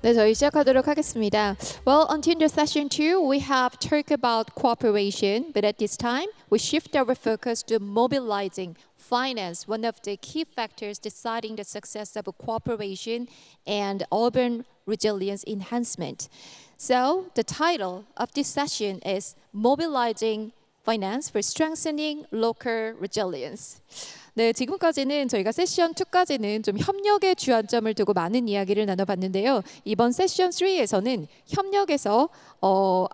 네, 저희 시작하도록 하겠습니다. Well, until the session 2, we have talked about cooperation, but at this time, we shift our focus to mobilizing finance, one of the key factors deciding the success of cooperation and urban resilience enhancement. So, the title of this session is Mobilizing Finance for Strengthening Local Resilience. 네, 지금까지는 저희가 세션 2까지는 좀 협력에 주안점을 두고 많은 이야기를 나눠봤는데요. 이번 세션 3에서는 협력에서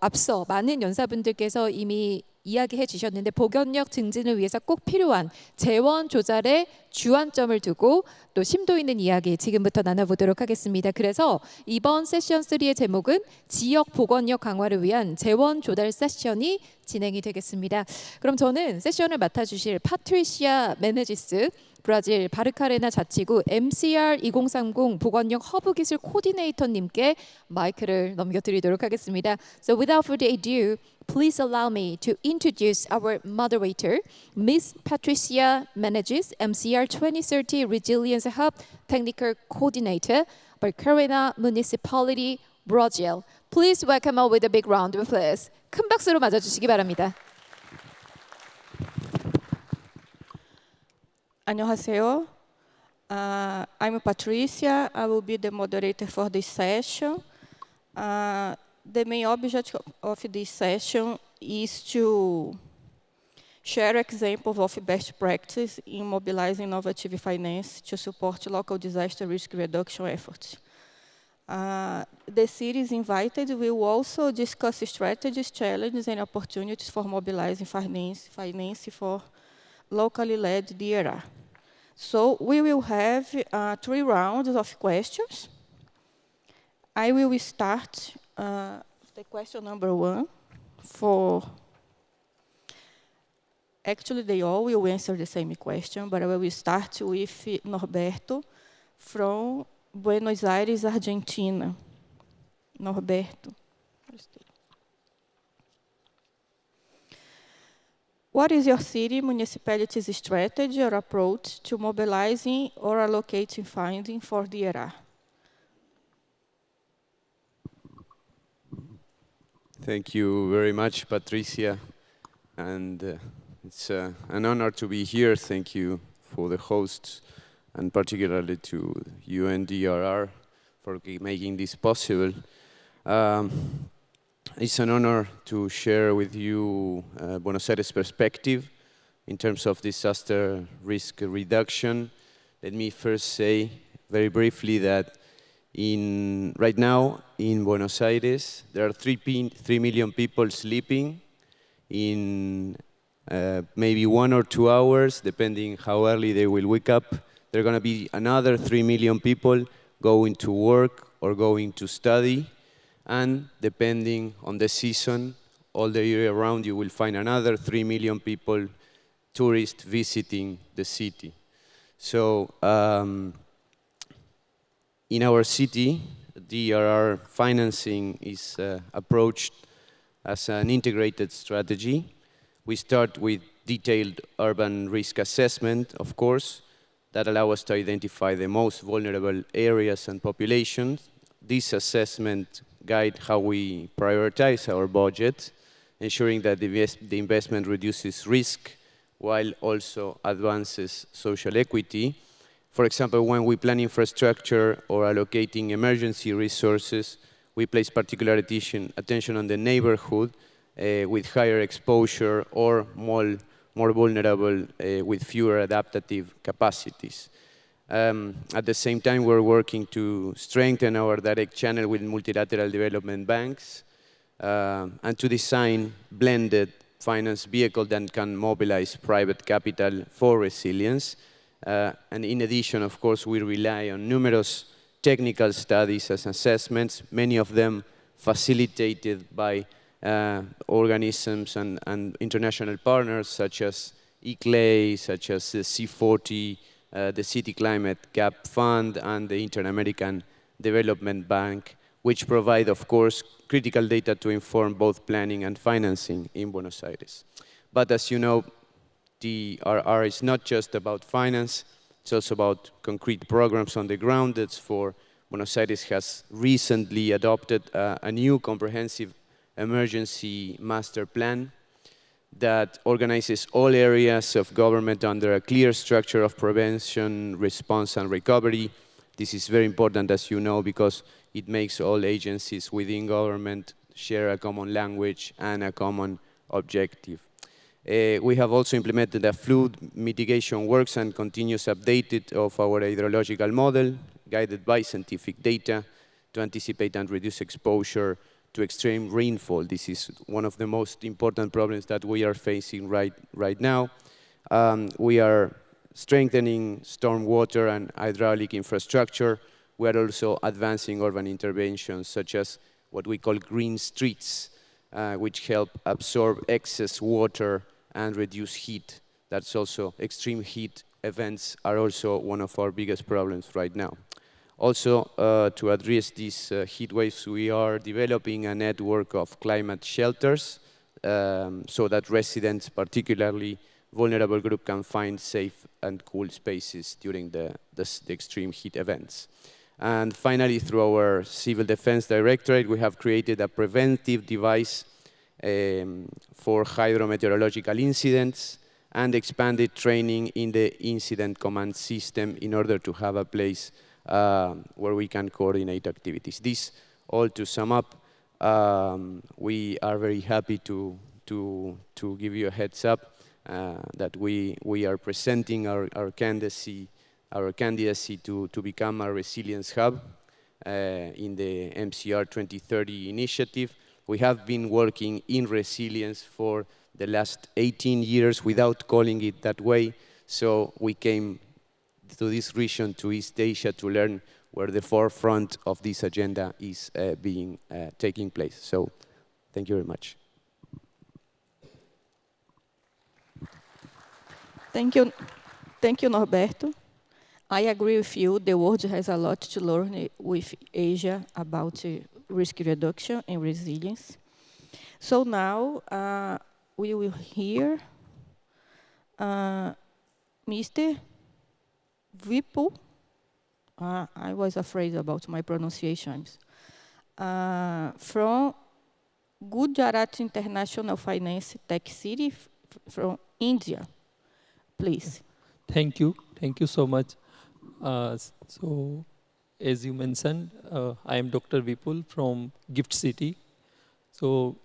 앞서 많은 연사분들께서 이미 이야기해 주셨는데 보건력 증진을 위해서 꼭 필요한 재원 조달에 주안점을 두고 또 심도 있는 이야기 지금부터 나눠보도록 하겠습니다. 그래서 이번 세션 3의 제목은 지역 보건력 강화를 위한 재원 조달 세션이 진행이 되겠습니다. 그럼 저는 세션을 맡아주실 파트리시아 메네지스 브라질 바르카레나 자치구 MCR 2030 보건력 허브 기술 코디네이터님께 마이크를 넘겨드리도록 하겠습니다. So without further ado, please allow me to introduce our moderator, Ms. Patricia Meneges, MCR 2030 Resilience Hub Technical Coordinator, Barcarena Municipality, Brazil. Please welcome her with a big round of applause. 큰 박수로 맞아주시기 바랍니다. 안녕하세요. I'm Patricia. I will be the moderator for this session. The main objective of this session is to share examples of best practice in mobilizing innovative finance to support local disaster risk reduction efforts. The series invited will also discuss strategies, challenges, and opportunities for mobilizing finance for locally led DRR. So we will have 3 rounds of questions. I will start the question number 1 for, actually they all will answer the same question, but I will start with Norberto from Buenos Aires, Argentina. Norberto. What is your city municipality's strategy or approach to mobilizing or allocating funding for DRR? Thank you very much, Patricia. And it's an honor to be here. Thank you for the hosts, and particularly to UNDRR for making this possible. It's an honor to share with you Buenos Aires' perspective in terms of disaster risk reduction. Let me first say very briefly that right now in Buenos Aires, there are 3 million people sleeping in maybe 1 or 2 hours, depending how early they will wake up. There are going to be another 3 million people going to work or going to study. And depending on the season, all the year around, you will find another 3 million people, tourists, visiting the city. So in our city, DRR financing is approached as an integrated strategy. We start with detailed urban risk assessment, of course, that allow us to identify the most vulnerable areas and populations. This assessment guide how we prioritize our budget, ensuring that the investment reduces risk while also advances social equity. For example, when we plan infrastructure or allocating emergency resources, we place particular attention on the neighborhood with higher exposure or more vulnerable with fewer adaptive capacities. At the same time, we're working to strengthen our direct channel with multilateral development banks and to design blended finance vehicles that can mobilize private capital for resilience. And in addition, of course, we rely on numerous technical studies as assessments, many of them facilitated by organisms and international partners such as ICLEI, such as the C40, the City Climate Gap Fund, and the Inter-American Development Bank, which provide, of course, critical data to inform both planning and financing in Buenos Aires. But as you know, DRR is not just about finance, it's also about concrete programs on the ground. That's for Buenos Aires has recently adopted a new comprehensive emergency master plan that organizes all areas of government under a clear structure of prevention, response, and recovery. This is very important, as you know, because it makes all agencies within government share a common language and a common objective. We have also implemented a flood mitigation works and continuous updated of our hydrological model, guided by scientific data to anticipate and reduce exposure to extreme rainfall. This is one of the most important problems that we are facing right now. We are strengthening stormwater and hydraulic infrastructure. We are also advancing urban interventions such as what we call green streets, which help absorb excess water and reduce heat. That's also extreme heat events are also one of our biggest problems right now. Also, to address these heat waves, we are developing a network of climate shelters so that residents, particularly vulnerable groups, can find safe and cool spaces during the extreme heat events. And finally, through our Civil Defense Directorate, we have created a preventive device for hydrometeorological incidents and expanded training in the incident command system in order to have a place where we can coordinate activities. This all to sum up, we are very happy to give you a heads up that we are presenting our candidacy to become a resilience hub in the MCR 2030 initiative. We have been working in resilience for the last 18 years without calling it that way, so we came to this region, to East Asia, to learn where the forefront of this agenda is taking place. So, thank you very much. Thank you, Norberto. I agree with you. The world has a lot to learn with Asia about risk reduction and resilience. So now we will hear Mr. Vipul. I was afraid about my pronunciations. From Gujarat International Finance Tec-City from India. Please. Thank you so much. So, as you mentioned, I am Dr. Vipul from Gift-City. So,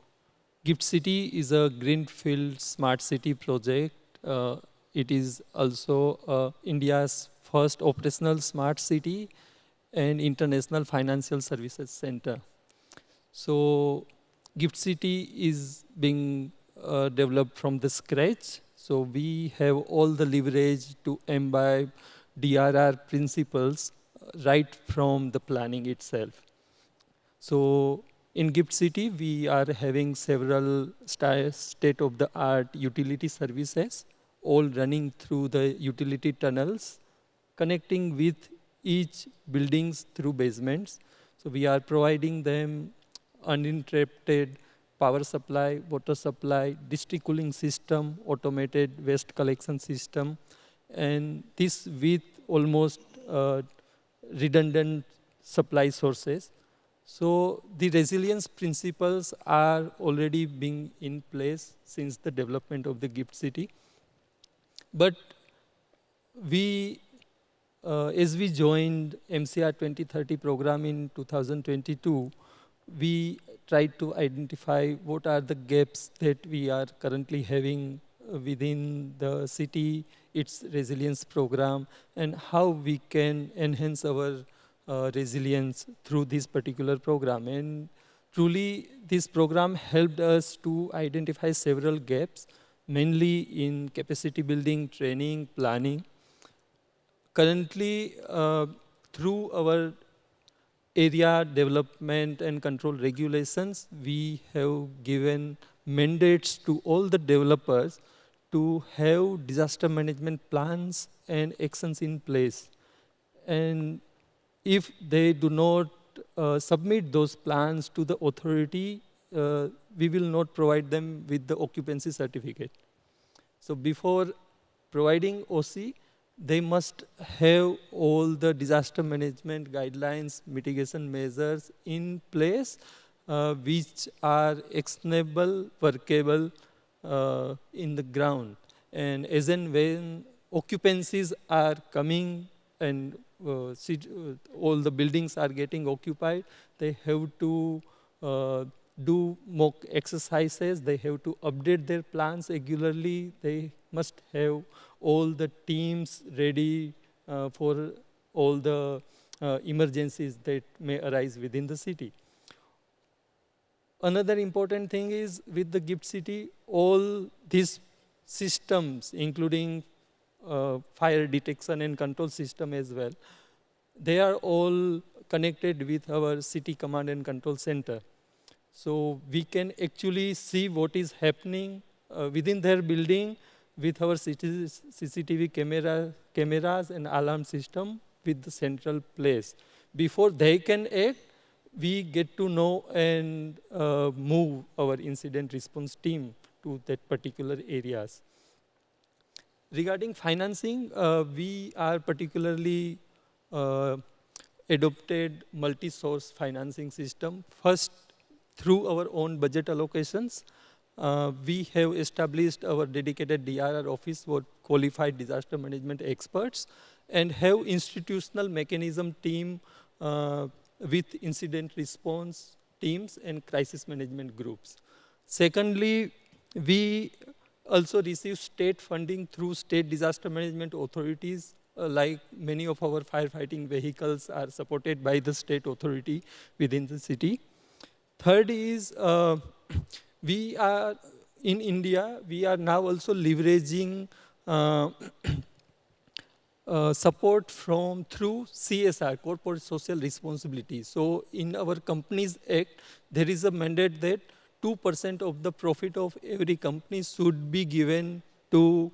Gift-City is a greenfield smart city project. It is also India's first operational smart city and international financial services center. So, Gift-City is being developed from the scratch. So, we have all the leverage to imbibe DRR principles right from the planning itself. So in Gift-City, we are having several state-of-the-art utility services, all running through the utility tunnels, connecting with each buildings through basements. So we are providing them uninterrupted power supply, water supply, district cooling system, automated waste collection system, and this with almost redundant supply sources. So the resilience principles are already being in place since the development of the Gift-City. But we, as we joined MCR 2030 program in 2022, we tried to identify what are the gaps that we are currently having within the city, its resilience program, and how we can enhance our resilience through this particular program. And truly, this program helped us to identify several gaps, mainly in capacity building, training, planning. Currently, through our area development and control regulations, we have given mandates to all the developers to have disaster management plans and actions in place. And if they do not submit those plans to the authority, we will not provide them with the occupancy certificate. So before providing OC, they must have all the disaster management guidelines, mitigation measures in place, which are actionable, workable in the ground. And as and when occupancies are coming and all the buildings are getting occupied, they have to do mock exercises, they have to update their plans regularly, they must have all the teams ready for all the emergencies that may arise within the city. Another important thing is with the Gift City, all these systems, including fire detection and control system as well, they are all connected with our city command and control center. So we can actually see what is happening within their building with our CCTV cameras and alarm system with the central place. Before they can act, we get to know and move our incident response team to that particular areas. Regarding financing, we are particularly adopted multi-source financing system. First, through our own budget allocations, we have established our dedicated DRR office for qualified disaster management experts and have institutional mechanism team with incident response teams and crisis management groups. Secondly, we also receive state funding through state disaster management authorities, like many of our firefighting vehicles are supported by the state authority within the city. Third is, we are in India, we are now also leveraging support through CSR, Corporate Social Responsibility. So in our Companies Act, there is a mandate that 2% of the profit of every company should be given to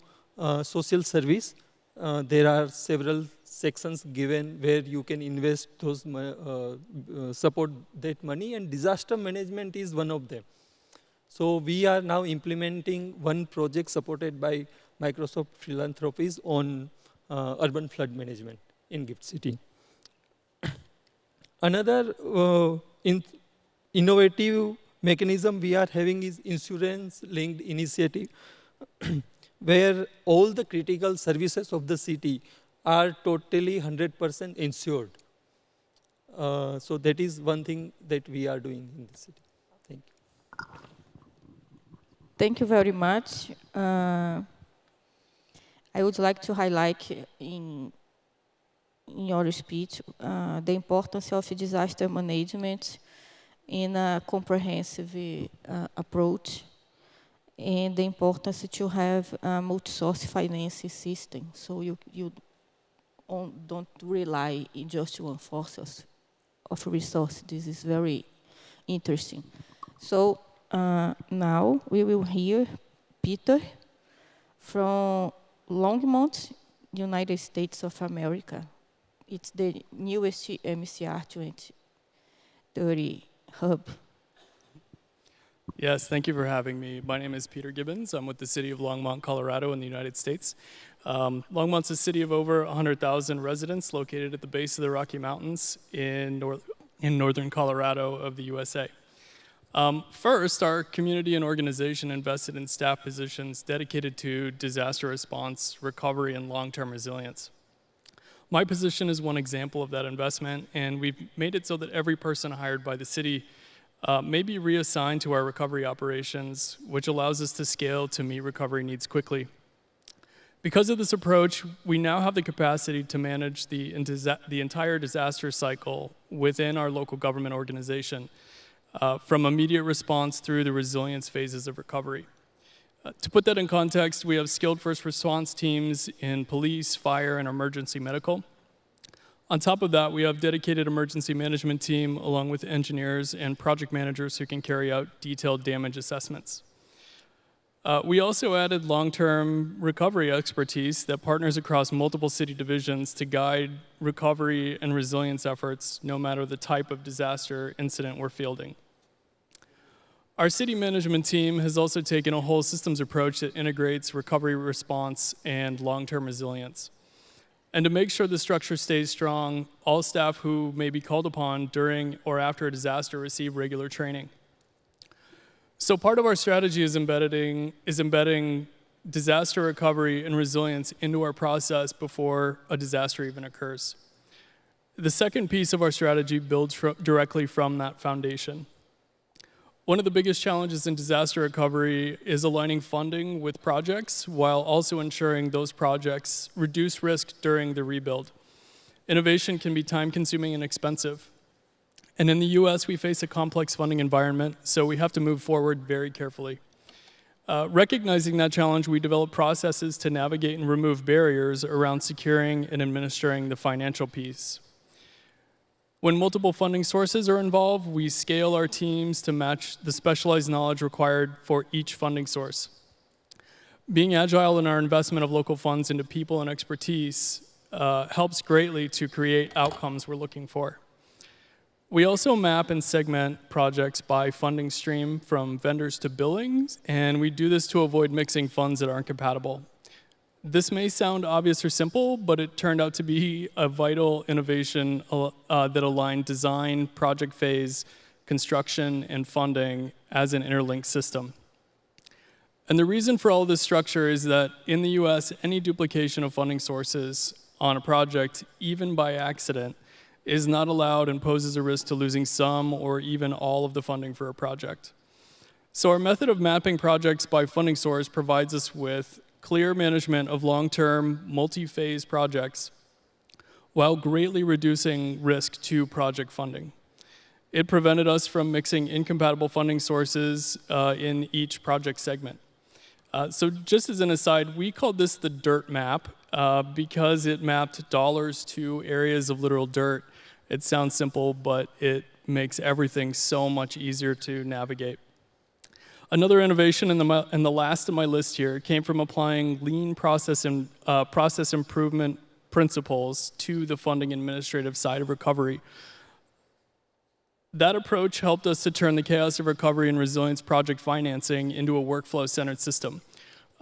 social service. There are several sections given where you can invest those, support that money, and disaster management is one of them. So we are now implementing one project supported by Microsoft Philanthropies on urban flood management in Gift City. Another innovative mechanism we are having is insurance-linked initiative, where all the critical services of the city are totally 100% insured. So that is one thing that we are doing in the city. Thank you. Thank you very much. I would like to highlight in your speech the importance of disaster management in a comprehensive approach, and the importance to have a multi-source financing system, so you don't rely in just one source of resource. This is very interesting. So now we will hear Peter from Longmont, United States of America. It's the newest MCR 2030 hub. Yes, thank you for having me. My name is Peter Gibbons. I'm with the city of Longmont, Colorado in the United States. Longmont's a city of over 100,000 residents located at the base of the Rocky Mountains in northern Colorado of the USA. First, our community and organization invested in staff positions dedicated to disaster response, recovery, and long-term resilience. My position is one example of that investment, and we've made it so that every person hired by the city may be reassigned to our recovery operations, which allows us to scale to meet recovery needs quickly. Because of this approach, we now have the capacity to manage the entire disaster cycle within our local government organization, from immediate response through the resilience phases of recovery. To put that in context, we have skilled first response teams in police, fire, and emergency medical. On top of that, we have dedicated emergency management team along with engineers and project managers who can carry out detailed damage assessments. We also added long-term recovery expertise that partners across multiple city divisions to guide recovery and resilience efforts no matter the type of disaster incident we're fielding. Our city management team has also taken a whole systems approach that integrates recovery response and long-term resilience. And to make sure the structure stays strong, all staff who may be called upon during or after a disaster receive regular training. So part of our strategy is embedding disaster recovery and resilience into our process before a disaster even occurs. The second piece of our strategy builds directly from that foundation. One of the biggest challenges in disaster recovery is aligning funding with projects while also ensuring those projects reduce risk during the rebuild. Innovation can be time-consuming and expensive. And in the US, we face a complex funding environment, so we have to move forward very carefully. Recognizing that challenge, we develop processes to navigate and remove barriers around securing and administering the financial piece. When multiple funding sources are involved, we scale our teams to match the specialized knowledge required for each funding source. Being agile in our investment of local funds into people and expertise helps greatly to create outcomes we're looking for. We also map and segment projects by funding stream from vendors to billings, and we do this to avoid mixing funds that aren't compatible. This may sound obvious or simple, but it turned out to be a vital innovation that aligned design, project phase, construction, and funding as an interlinked system. And the reason for all this structure is that in the US, any duplication of funding sources on a project, even by accident, is not allowed and poses a risk to losing some or even all of the funding for a project. So our method of mapping projects by funding source provides us with clear management of long-term, multi-phase projects while greatly reducing risk to project funding. It prevented us from mixing incompatible funding sources in each project segment. So just as an aside, we called this the dirt map because it mapped dollars to areas of literal dirt. It sounds simple, but it makes everything so much easier to navigate. Another innovation in the last of my list here came from applying lean process improvement principles to the funding administrative side of recovery. That approach helped us to turn the chaos of recovery and resilience project financing into a workflow-centered system,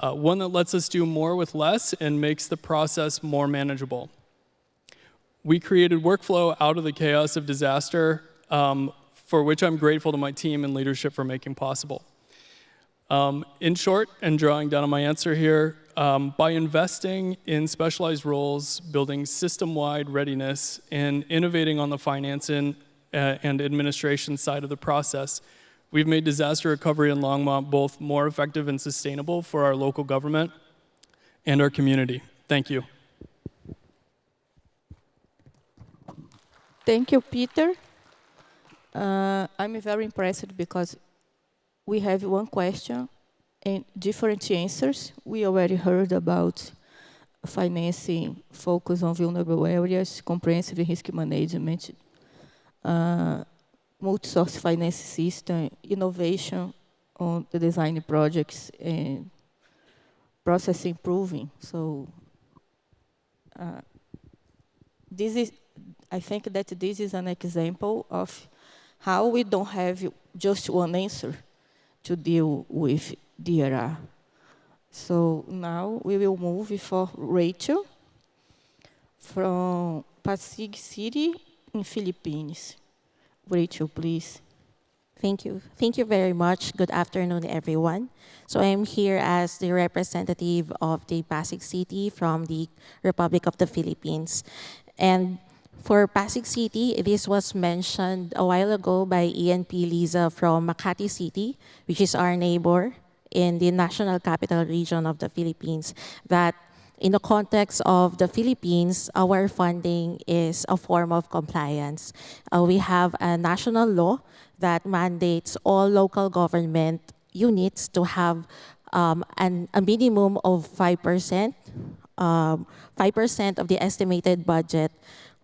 one that lets us do more with less and makes the process more manageable. We created workflow out of the chaos of disaster, for which I'm grateful to my team and leadership for making possible. In short, and drawing down on my answer here, by investing in specialized roles, building system-wide readiness, and innovating on the finance and administration side of the process, we've made disaster recovery in Longmont both more effective and sustainable for our local government and our community. Thank you. Thank you, Peter. I'm very impressed because we have one question and different answers. We already heard about financing, focus on vulnerable areas, comprehensive risk management, multi-source finance system, innovation on the design projects, and process improving. So I think that this is an example of how we don't have just one answer to deal with DRR. So now we will move for Rachel from Pasig City in Philippines. Rachel, please. Thank you. Thank you very much. Good afternoon, everyone. So I'm here as the representative of the Pasig City from the Republic of the Philippines. And for Pasig City, this was mentioned a while ago by ENP Liza from Makati City, which is our neighbor in the National Capital Region of the Philippines, that in the context of the Philippines, our funding is a form of compliance. We have a national law that mandates all local government units to have a minimum of 5% of the estimated budget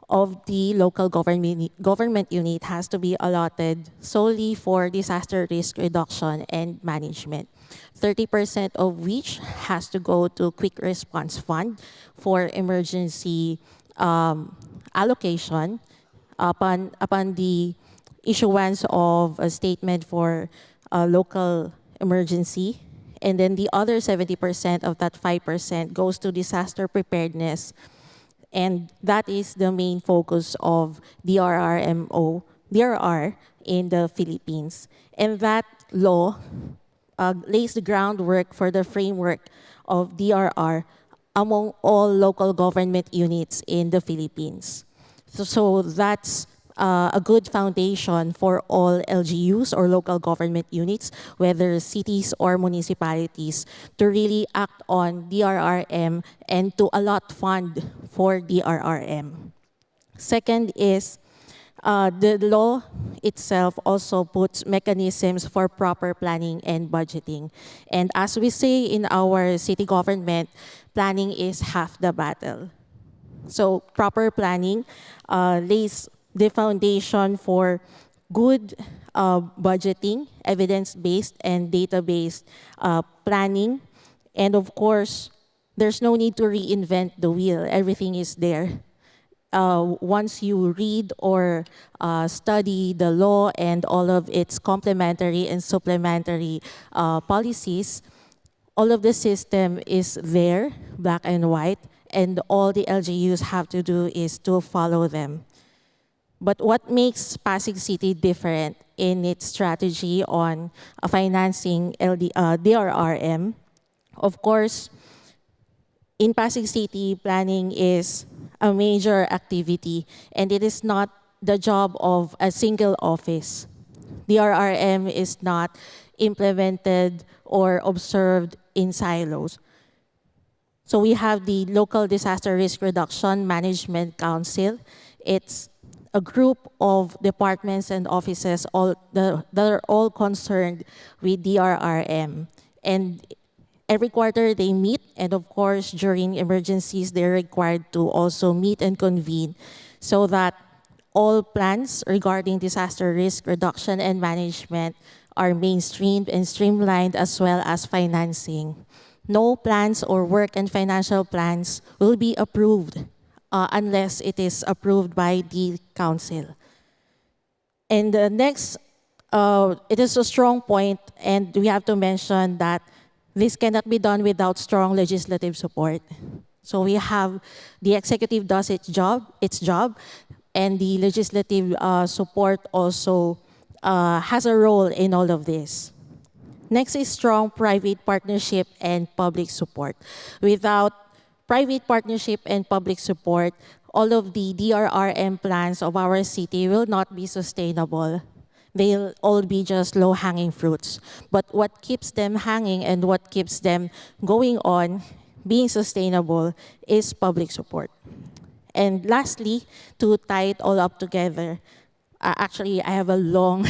of the local government unit has to be allotted solely for disaster risk reduction and management. 30% of which has to go to quick response fund for emergency allocation upon the issuance of a statement for a local emergency. And then the other 70% of that 5% goes to disaster preparedness And that is the main focus of DRR in the Philippines. And that law lays the groundwork for the framework of DRR among all local government units in the Philippines. So that's a good foundation for all LGUs or local government units, whether cities or municipalities, to really act on DRRM and to allot fund for DRRM. Second is the law itself also puts mechanisms for proper planning and budgeting. And as we say in our city government, planning is half the battle. So proper planning lays the foundation for good budgeting, evidence-based and data-based planning. And of course, there's no need to reinvent the wheel. Everything is there. Once you read or study the law and all of its complementary and supplementary policies, all of the system is there, black and white, and all the LGUs have to do is to follow them. But what makes Pasig City different in its strategy on financing DRRM, of course, in Pasig City, planning is a major activity, and it is not the job of a single office. DRRM is not implemented or observed in silos. So we have the Local Disaster Risk Reduction Management Council. It's a group of departments and offices that are all concerned with DRRM. And every quarter they meet, and of course during emergencies they're required to also meet and convene so that all plans regarding disaster risk reduction and management are mainstreamed and streamlined, as well as financing. No plans or work and financial plans will be approved unless it is approved by the council. And the next, it is a strong point, and we have to mention that this cannot be done without strong legislative support. So we have the executive does its job, and the legislative support also has a role in all of this. Next is strong private partnership and public support. Without private partnership and public support, all of the DRRM plans of our city will not be sustainable. They'll all be just low-hanging fruits. But what keeps them hanging and what keeps them going on, being sustainable, is public support. And lastly, to tie it all up together, actually I have a long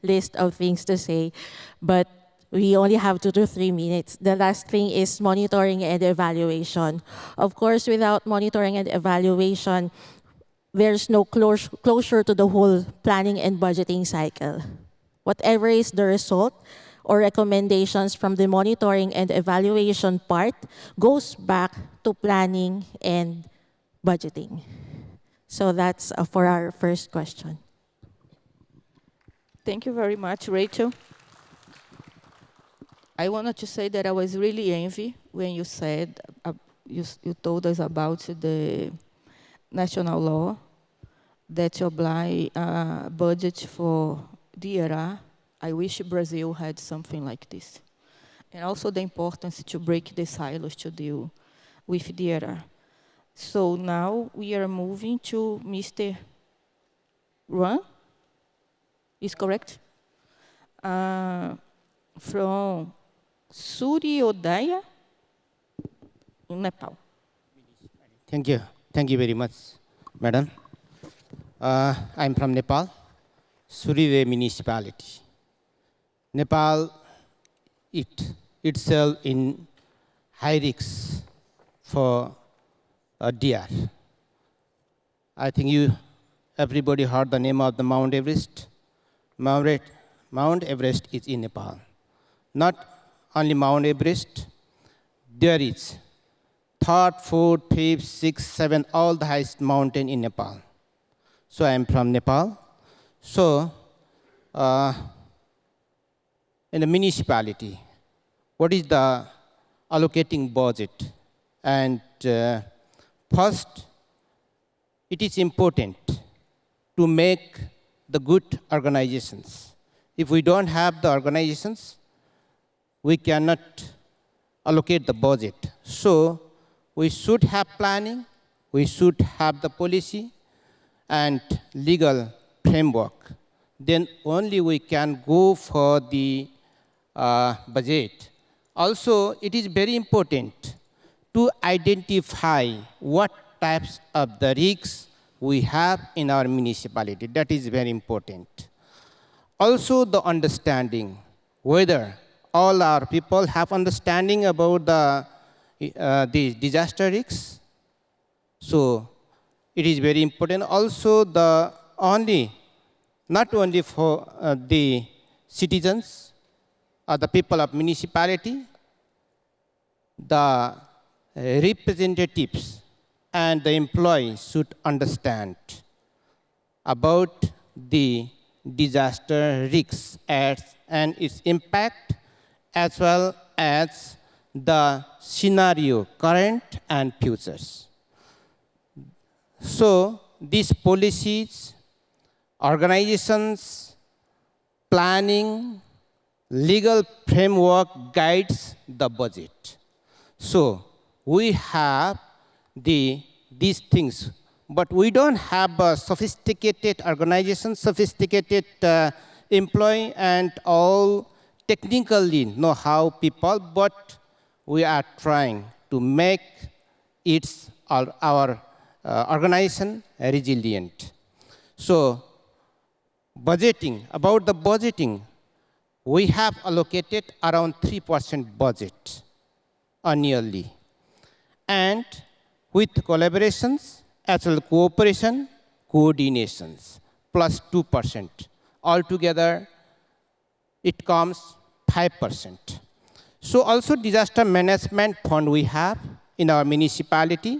list of things to say, but we only have 2 to 3 minutes. The last thing is monitoring and evaluation. Of course, without monitoring and evaluation, there's no closure to the whole planning and budgeting cycle. Whatever is the result or recommendations from the monitoring and evaluation part goes back to planning and budgeting. So that's for our first question. Thank you very much, Rachel. I wanted to say that I was really envy when you said, you told us about the national law that oblige budget for DRR. I wish Brazil had something like this. And also the importance to break the silos to deal with DRR. So now we are moving to Mr. Ruan, is correct? From Suryodaya in Nepal. Thank you. Thank you very much, Madam. I'm from Nepal, Suryodaya Municipality. Nepal itself in high risk for DR. I think everybody heard the name of the Mount Everest. Mount Everest is in Nepal. Not only Mount Everest, there is 3rd, 4th, 5th, 6th, 7th, all the highest mountain in Nepal. So I am from Nepal. So in the municipality, what is the allocating budget? And first, it is important to make the good organizations. If we don't have the organizations, we cannot allocate the budget. So we should have planning, we should have the policy and legal framework. Then only we can go for the budget. Also, it is very important to identify what types of the risks we have in our municipality. That is very important. Also, the understanding, whether all our people have understanding about the disaster risks. So it is very important. Also, not only for the citizens or the people of municipality, the representatives and the employees should understand about the disaster risks and its impact, as well as the scenario, current and futures. So these policies, organizations, planning, legal framework guides the budget. So we have these things, but we don't have a sophisticated organization, sophisticated employee, and all technically know-how people, but we are trying to make our organization resilient. So budgeting, about the budgeting, we have allocated around 3% budget annually. And with collaborations, as well as cooperation, coordinations, plus 2%. Altogether, it comes 5%. So also disaster management fund we have in our municipality.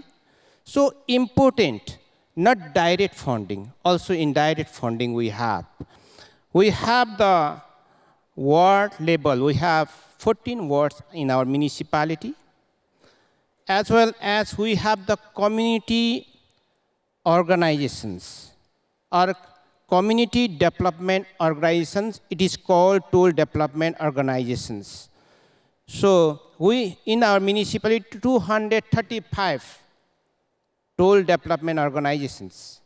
So important, not direct funding, also indirect funding we have. We have the ward level, we have 14 wards in our municipality, as well as we have the community organizations or community development organizations. It is called toll development organizations. So we, in our municipality, 235 toll development organizations.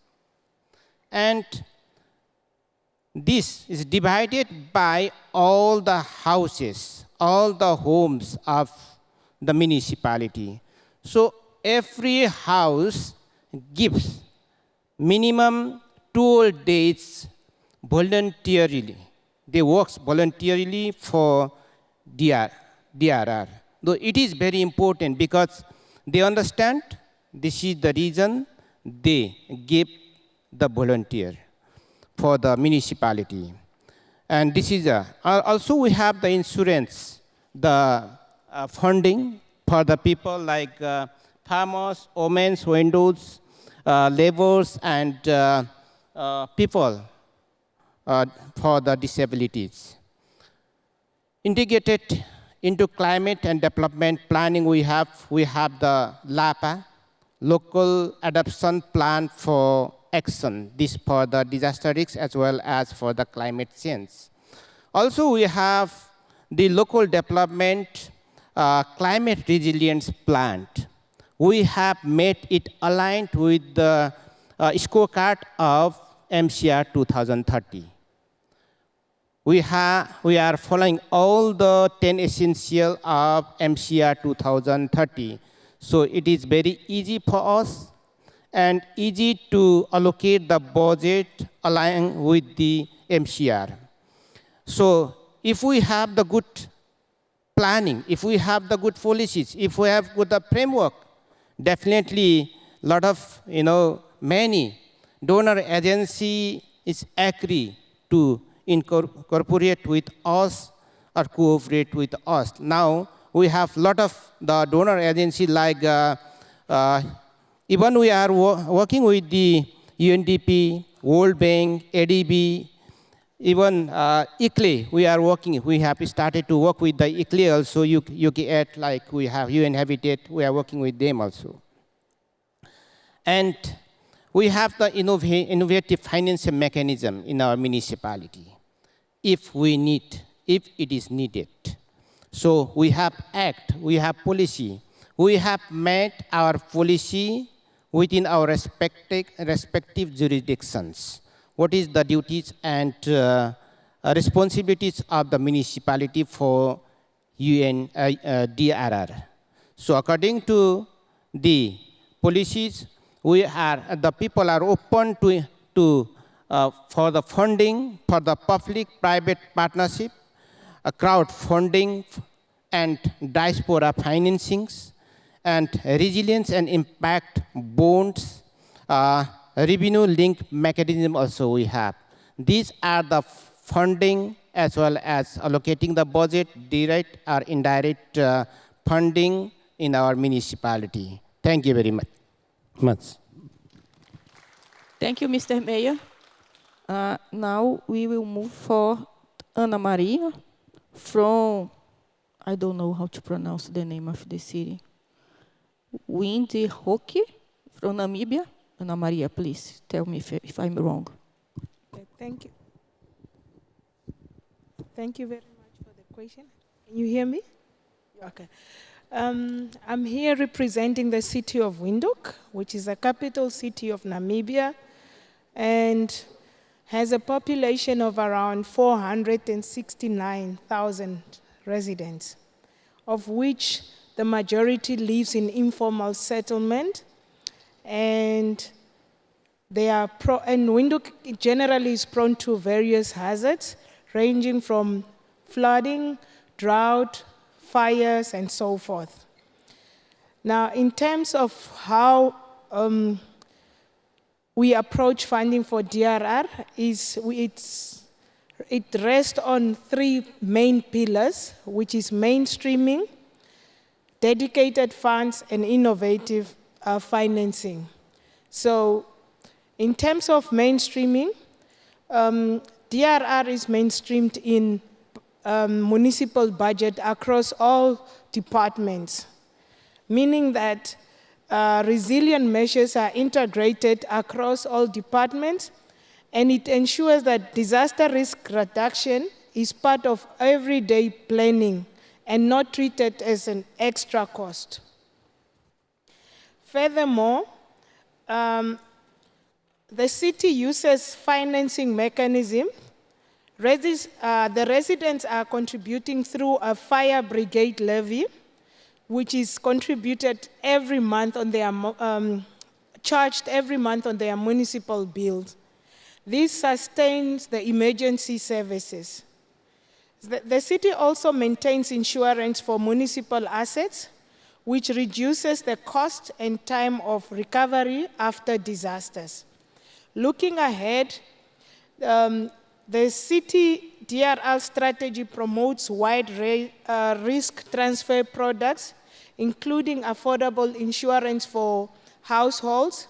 And this is divided by all the houses, all the homes of the municipality. So every house gives minimum 2 days voluntarily. They work voluntarily for DRR. Though it is very important because they understand this is the reason they give the volunteer for the municipality. And this is also we have the insurance, the funding for the people like farmers, women, windows, laborers, and people for the disabilities. Integrated into climate and development planning, we have the LAPA, Local Adaptation Plan for Action, this for the disaster risks as well as for the climate change. Also, we have the local development climate resilience plan. We have made it aligned with the scorecard of MCR 2030. We are following all the 10 essentials of MCR 2030. So it is very easy for us and easy to allocate the budget aligned with the MCR. So if we have the good planning, if we have the good policies, if we have good framework, definitely lot of, many donor agency is agree to incorporate with us or cooperate with us. Now we have lot of the donor agency like even we are working with the UNDP, World Bank, ADB, even ICLE, we are working. We have started to work with the ICLE also, UK8, like we have UN Habitat, we are working with them also. And We have the innovative financing mechanism in our municipality if it is needed. So we have act, we have policy. We have made our policy within our respective jurisdictions. What is the duties and responsibilities of the municipality for DRR? So according to the policies, the people are open for the funding, for the public-private partnership, crowdfunding, and diaspora financings, and resilience and impact bonds, revenue-linked mechanism also we have. These are the funding as well as allocating the budget, direct or indirect funding in our municipality. Thank you very much. Thank you, Mr. Mayor. Now we will move for Ana Maria from, I don't know how to pronounce the name of the city, Windhoek from Namibia. Ana Maria, please tell me if I'm wrong. Okay, thank you. Thank you very much for the question. Can you hear me? Okay. I'm here representing the city of Windhoek, which is the capital city of Namibia, and has a population of around 469,000 residents, of which the majority lives in informal settlement, and Windhoek generally is prone to various hazards, ranging from flooding, drought, fires, and so forth. Now, in terms of how we approach funding for DRR, it rests on three main pillars, which is mainstreaming, dedicated funds, and innovative financing. So, in terms of mainstreaming, DRR is mainstreamed in municipal budget across all departments, meaning that resilient measures are integrated across all departments, and it ensures that disaster risk reduction is part of everyday planning and not treated as an extra cost. Furthermore, the city uses financing mechanism. The residents are contributing through a fire brigade levy, which is contributed every month on their, charged every month on their municipal bills. This sustains the emergency services. The city also maintains insurance for municipal assets, which reduces the cost and time of recovery after disasters. Looking ahead, the city DRR strategy promotes wide risk transfer products, including affordable insurance for households,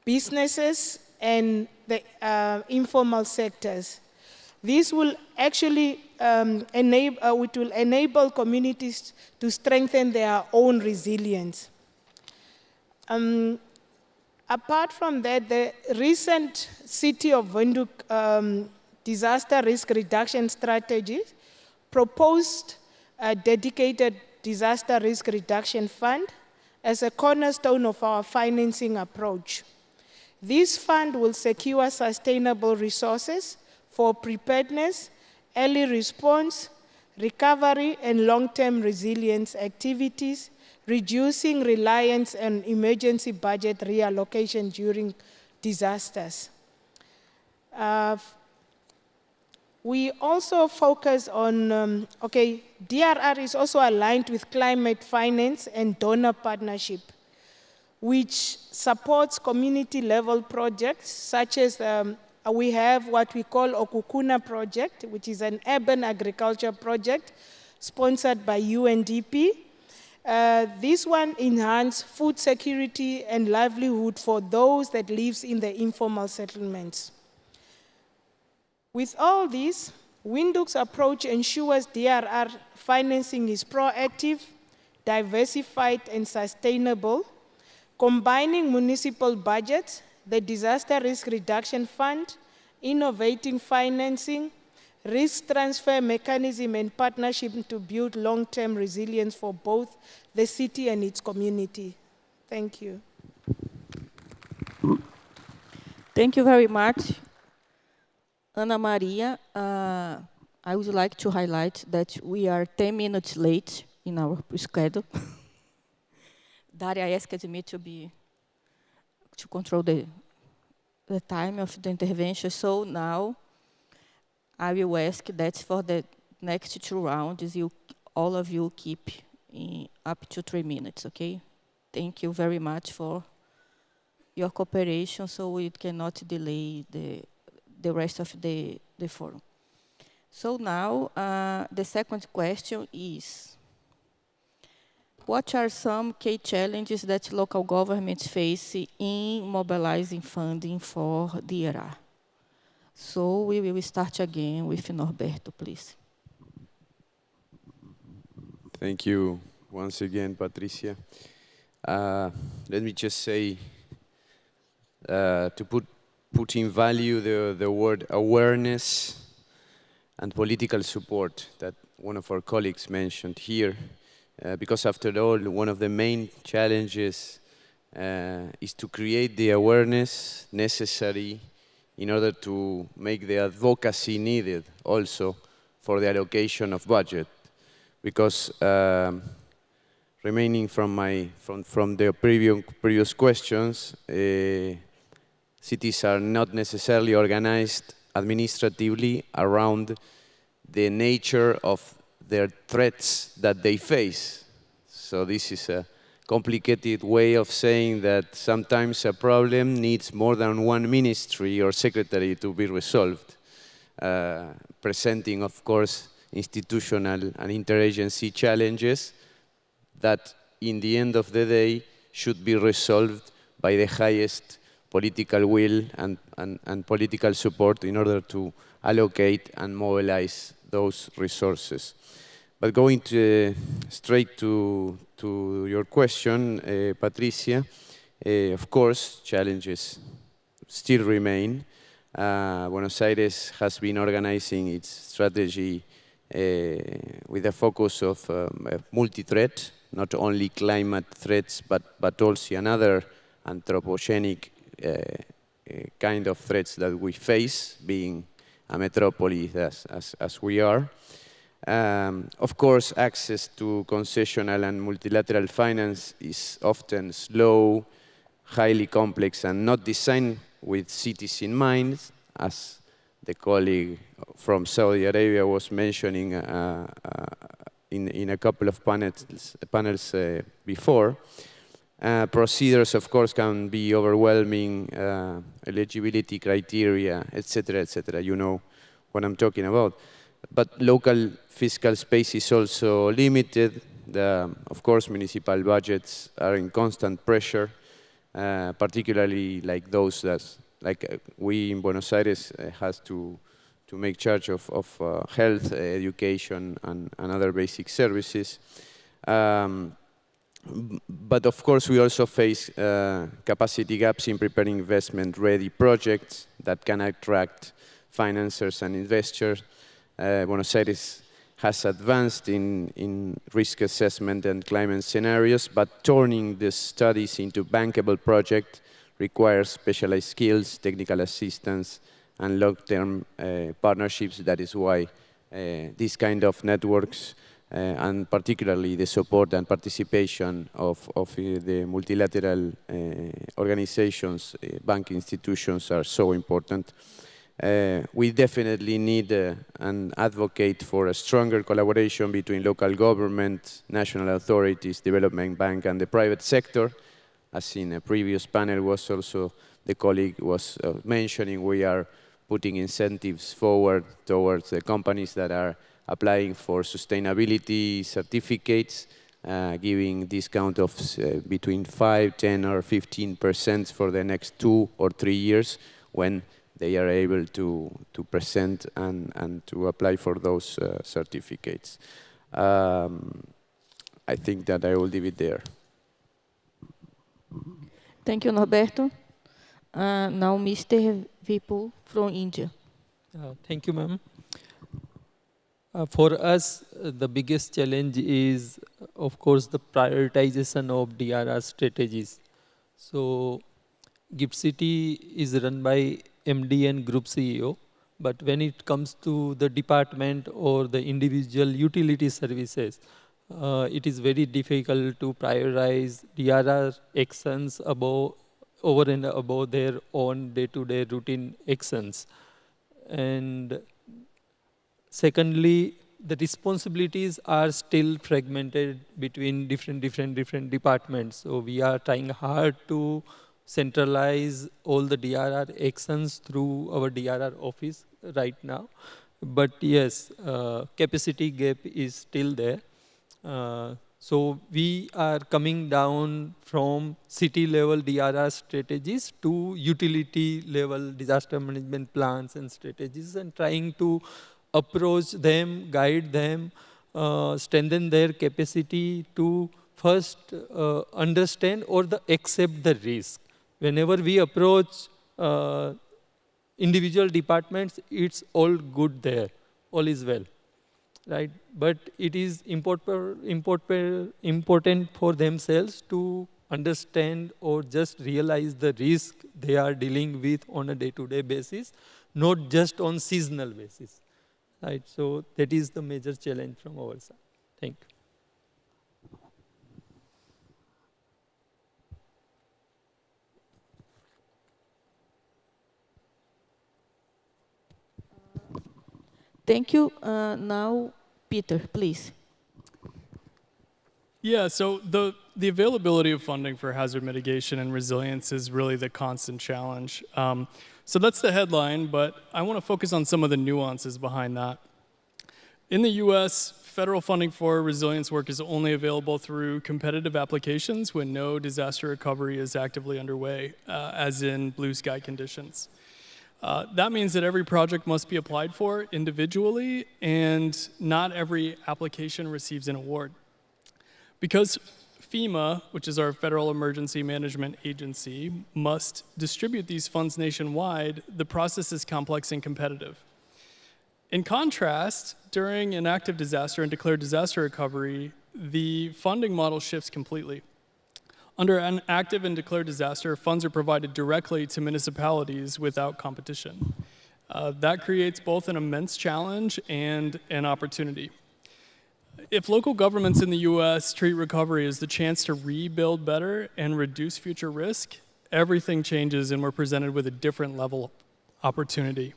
businesses, and the informal sectors. This will actually enable communities to strengthen their own resilience. Apart from that, the recent City of Windhoek disaster risk reduction strategy proposed a dedicated disaster risk reduction fund as a cornerstone of our financing approach. This fund will secure sustainable resources for preparedness, early response, recovery, and long-term resilience activities, reducing reliance on emergency budget reallocation during disasters. We also focus on, DRR is also aligned with climate finance and donor partnership, which supports community-level projects, such as we have what we call Okukuna project, which is an urban agriculture project sponsored by UNDP. This one enhances food security and livelihood for those that live in the informal settlements. With all this, Windhoek's approach ensures DRR financing is proactive, diversified, and sustainable, combining municipal budgets, the Disaster Risk Reduction Fund, innovating financing, risk transfer mechanism and partnership to build long-term resilience for both the city and its community. Thank you. Thank you very much, Ana Maria. I would like to highlight that we are 10 minutes late in our schedule. Daria asked me to control the time of the intervention. So now I will ask that for the next 2 rounds, all of you keep up to 3 minutes, okay? Thank you very much for your cooperation, so we cannot delay the rest of the forum. So now, the second question is, what are some key challenges that local governments face in mobilizing funding for DRR? So we will start again with Norberto, please. Thank you once again, Patricia. Let me just say, to put in value the word awareness and political support that one of our colleagues mentioned here, because after all, one of the main challenges is to create the awareness necessary in order to make the advocacy needed also for the allocation of budget. Because remaining from the previous questions, cities are not necessarily organized administratively around the nature of their threats that they face. So this is a complicated way of saying that sometimes a problem needs more than one ministry or secretary to be resolved, presenting, of course, institutional and interagency challenges that, in the end of the day, should be resolved by the highest political will and political support in order to allocate and mobilize those resources. But going straight to your question, Patricia, of course, challenges still remain. Buenos Aires has been organizing its strategy with a focus of multi-threat, not only climate threats, but also another anthropogenic kind of threats that we face, being a metropolis as we are. Of course, access to concessional and multilateral finance is often slow, highly complex, and not designed with cities in mind, as the colleague from Saudi Arabia was mentioning in a couple of panels before. Procedures, of course, can be overwhelming, eligibility criteria, etc., etc. You know what I'm talking about. But local fiscal space is also limited. Of course, municipal budgets are in constant pressure, particularly like those that, like we in Buenos Aires, has to make charge of health, education, and other basic services. But of course, we also face capacity gaps in preparing investment-ready projects that can attract financiers and investors. Buenos Aires has advanced in risk assessment and climate scenarios, but turning these studies into bankable projects requires specialized skills, technical assistance, and long-term partnerships. That is why these kind of networks, and particularly the support and participation of the multilateral organizations, bank institutions, are so important. We definitely need and advocate for a stronger collaboration between local government, national authorities, development bank, and the private sector. As in a previous panel was also the colleague was mentioning, we are putting incentives forward towards the companies that are applying for sustainability certificates, giving discount of between 5, 10, or 15% for the next 2 or 3 years when they are able to present and to apply for those certificates. I think that I will leave it there. Thank you, Norberto. Now, Mr. Vipul from India. Thank you, ma'am. For us, the biggest challenge is, of course, the prioritization of DRR strategies. So, Gift City is run by MD and Group CEO, but when it comes to the department or the individual utility services, it is very difficult to prioritize DRR actions over and above their own day-to-day routine actions. And secondly, the responsibilities are still fragmented between different departments. So we are trying hard to centralize all the DRR actions through our DRR office right now. But yes, capacity gap is still there. So we are coming down from city level DRR strategies to utility level disaster management plans and strategies, and trying to approach them, guide them, strengthen their capacity to first understand or accept the risk. Whenever we approach individual departments, it's all good there, all is well, right? But it is important for themselves to understand or just realize the risk they are dealing with on a day-to-day basis, not just on seasonal basis. Right, so that is the major challenge from our side. Thank you. Thank you. Now, Peter, please. Yeah, so the availability of funding for hazard mitigation and resilience is really the constant challenge. So that's the headline, but I want to focus on some of the nuances behind that. In the US, federal funding for resilience work is only available through competitive applications when no disaster recovery is actively underway, as in blue sky conditions. That means that every project must be applied for individually, and not every application receives an award. Because FEMA, which is our Federal Emergency Management Agency, must distribute these funds nationwide, the process is complex and competitive. In contrast, during an active disaster and declared disaster recovery, the funding model shifts completely. Under an active and declared disaster, funds are provided directly to municipalities without competition. That creates both an immense challenge and an opportunity. If local governments in the US treat recovery as the chance to rebuild better and reduce future risk, everything changes and we're presented with a different level of opportunity.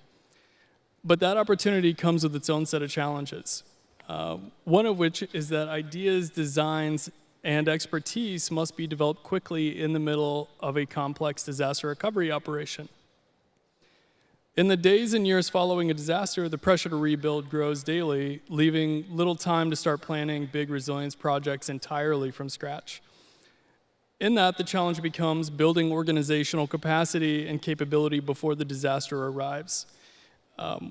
But that opportunity comes with its own set of challenges. One of which is that ideas, designs, and expertise must be developed quickly in the middle of a complex disaster recovery operation. In the days and years following a disaster, the pressure to rebuild grows daily, leaving little time to start planning big resilience projects entirely from scratch. In that, the challenge becomes building organizational capacity and capability before the disaster arrives.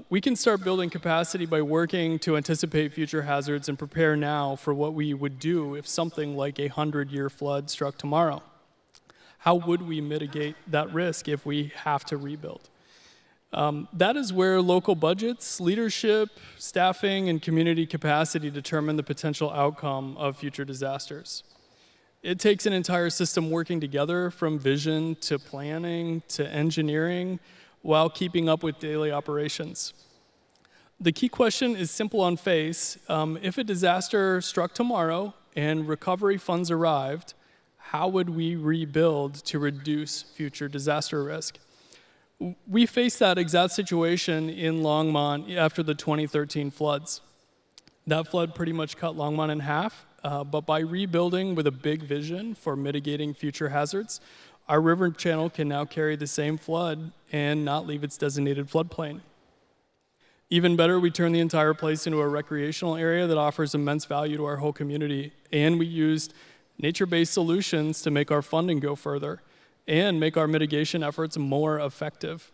We can start building capacity by working to anticipate future hazards and prepare now for what we would do if something like a 100-year flood struck tomorrow. How would we mitigate that risk if we have to rebuild? That is where local budgets, leadership, staffing, and community capacity determine the potential outcome of future disasters. It takes an entire system working together, from vision to planning to engineering, while keeping up with daily operations. The key question is simple on face. If a disaster struck tomorrow and recovery funds arrived, how would we rebuild to reduce future disaster risk? We faced that exact situation in Longmont after the 2013 floods. That flood pretty much cut Longmont in half, but by rebuilding with a big vision for mitigating future hazards, our river channel can now carry the same flood and not leave its designated floodplain. Even better, we turn the entire place into a recreational area that offers immense value to our whole community, and we used nature-based solutions to make our funding go further and make our mitigation efforts more effective.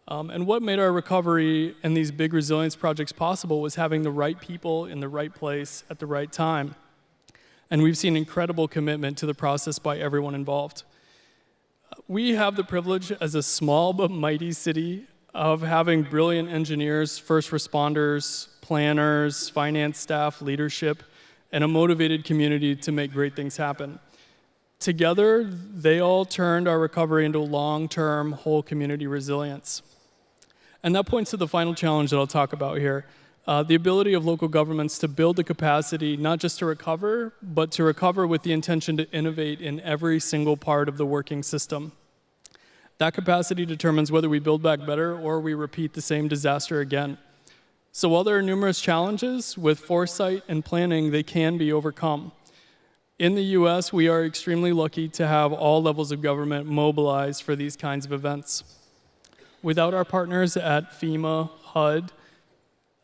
And what made our recovery and these big resilience projects possible was having the right people in the right place at the right time. And we've seen incredible commitment to the process by everyone involved. We have the privilege as a small but mighty city of having brilliant engineers, first responders, planners, finance staff, leadership, and a motivated community to make great things happen. Together, they all turned our recovery into long-term whole community resilience. And that points to the final challenge that I'll talk about here. The ability of local governments to build the capacity not just to recover, but to recover with the intention to innovate in every single part of the working system. That capacity determines whether we build back better or we repeat the same disaster again. So while there are numerous challenges, with foresight and planning, they can be overcome. In the US, we are extremely lucky to have all levels of government mobilized for these kinds of events. Without our partners at FEMA, HUD,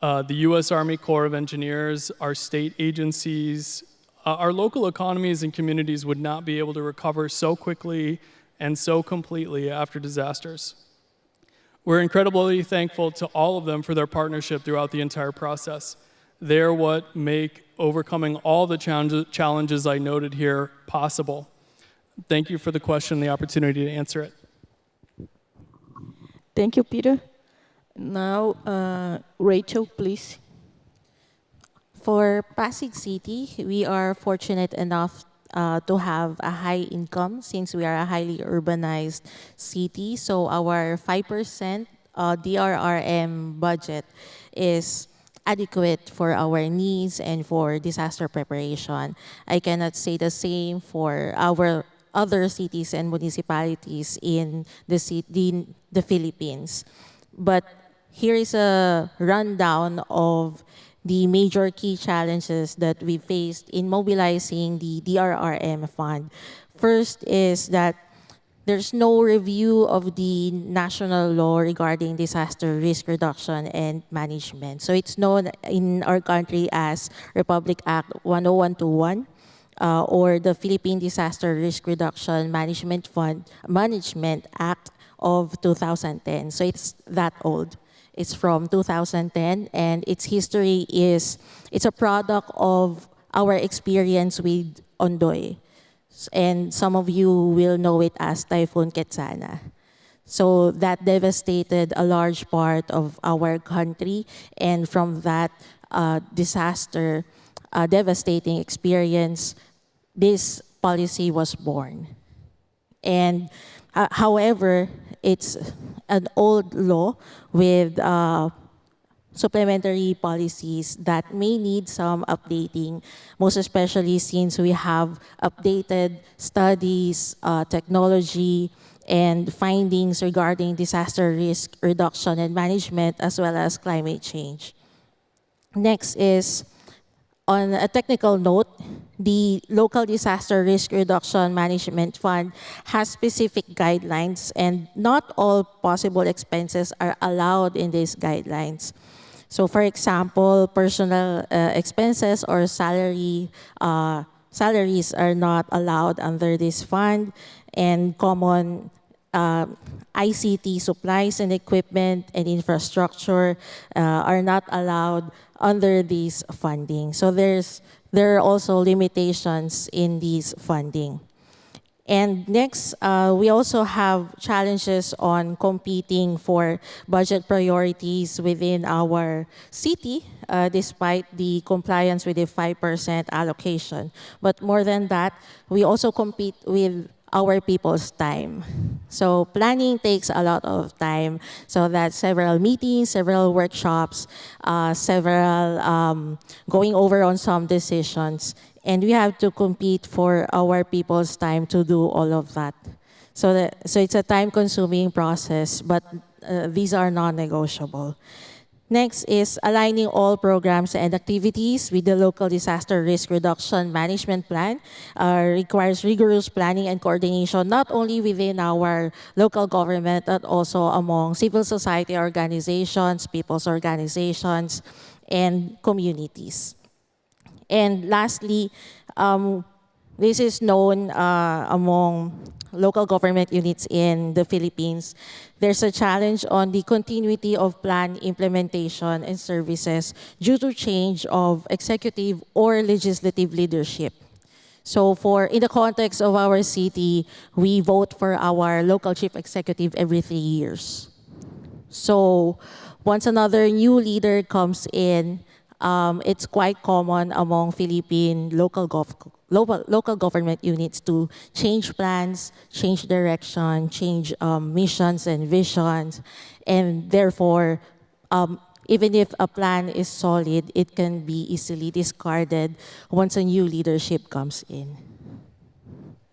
the US Army Corps of Engineers, our state agencies, our local economies and communities would not be able to recover so quickly and so completely after disasters. We're incredibly thankful to all of them for their partnership throughout the entire process. They're what make overcoming all the challenges I noted here possible. Thank you for the question and the opportunity to answer it. Thank you, Peter. Now, Rachel, please. For Pasig City, we are fortunate enough to have a high income since we are a highly urbanized city. So our 5% DRRM budget is adequate for our needs and for disaster preparation. I cannot say the same for our other cities and municipalities in the Philippines. But here is a rundown of the major key challenges that we faced in mobilizing the DRRM fund. First is that there's no review of the national law regarding disaster risk reduction and management. So it's known in our country as Republic Act 10121 or the Philippine Disaster Risk Reduction Management Act of 2010. So it's that old. It's from 2010, and its history is, it's a product of our experience with Ondoy. And some of you will know it as Typhoon Ketsana. So that devastated a large part of our country, and from that disaster, devastating experience, this policy was born. And however, it's an old law with supplementary policies that may need some updating, most especially since we have updated studies, technology, and findings regarding disaster risk reduction and management, as well as climate change. Next is, on a technical note, the Local Disaster Risk Reduction Management Fund has specific guidelines, and not all possible expenses are allowed in these guidelines. So for example, personal expenses or salaries are not allowed under this fund, and common ICT supplies and equipment and infrastructure are not allowed under this funding. So there are also limitations in this funding. And next, we also have challenges on competing for budget priorities within our city, despite the compliance with the 5% allocation. But more than that, we also compete with our people's time. So planning takes a lot of time. So that's several meetings, several workshops, several going over on some decisions. And we have to compete for our people's time to do all of that. So it's a time-consuming process, but these are non-negotiable. Next is aligning all programs and activities with the Local Disaster Risk Reduction Management Plan. Requires rigorous planning and coordination, not only within our local government, but also among civil society organizations, people's organizations, and communities. And lastly, this is known among local government units in the Philippines. There's a challenge on the continuity of plan implementation and services due to change of executive or legislative leadership. So in the context of our city, we vote for our local chief executive every 3 years. So once another new leader comes in, it's quite common among Philippine local government units to change plans, change direction, change missions and visions, and therefore, even if a plan is solid, it can be easily discarded once a new leadership comes in.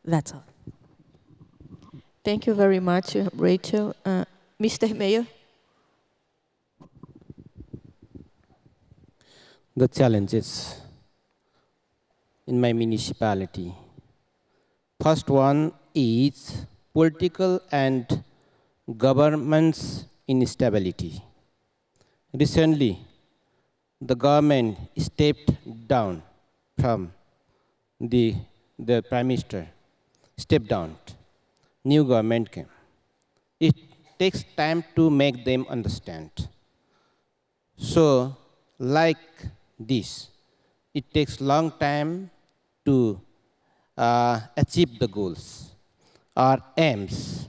That's all. Thank you very much, Rachel. Mr. Mayor? The challenges in my municipality. First one is political and government's instability. Recently, the government stepped down from the Prime Minister, stepped down. New government came. It takes time to make them understand. So, like this, it takes long time to achieve the goals or aims.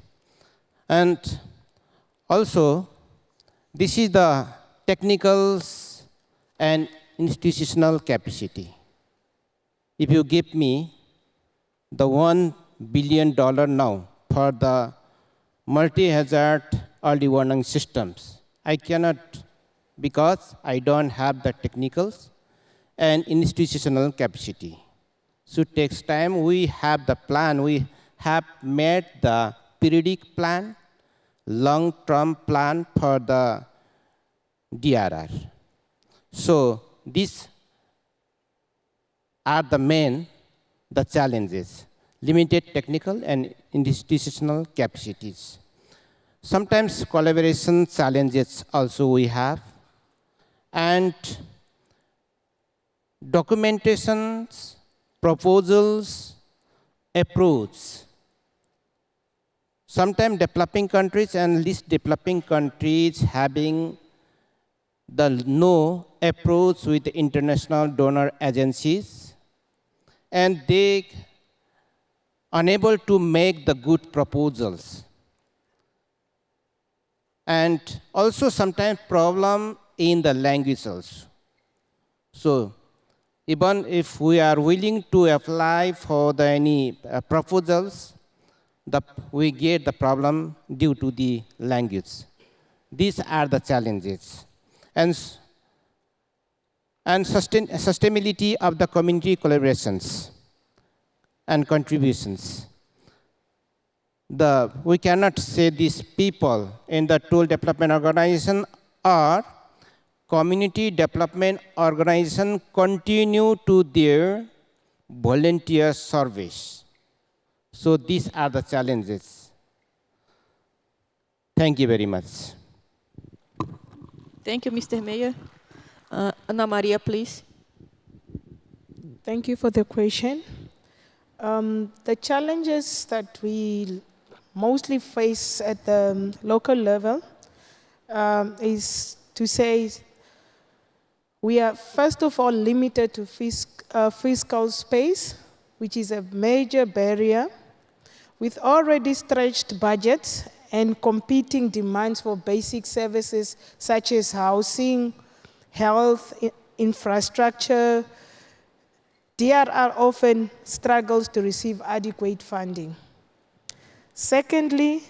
And also, this is the technicals and institutional capacity. If you give me the $1 billion now for the multi-hazard early warning systems, I cannot, because I don't have the technicals and institutional capacity. So it takes time. We have the plan. We have made the periodic plan, long-term plan for the DRR. So these are the challenges, limited technical and institutional capacities. Sometimes collaboration challenges also we have, and documentations, proposals, approach. Sometimes developing countries and least developing countries having the no approach with the international donor agencies, and they unable to make the good proposals. And also sometimes problem in the language also. So even if we are willing to apply for any proposals, we get the problem due to the language. These are the challenges. And sustainability of the community collaborations and contributions. We cannot say these people in the tool development organization or community development organization continue to their volunteer service. So these are the challenges. Thank you very much. Thank you, Mr. Mayor. Ana Maria, please. Thank you for the question. The challenges that we mostly face at the local level is to say we are first of all limited to fiscal space, which is a major barrier, with already stretched budgets and competing demands for basic services such as housing, health, infrastructure. DRR often struggles to receive adequate funding. Secondly,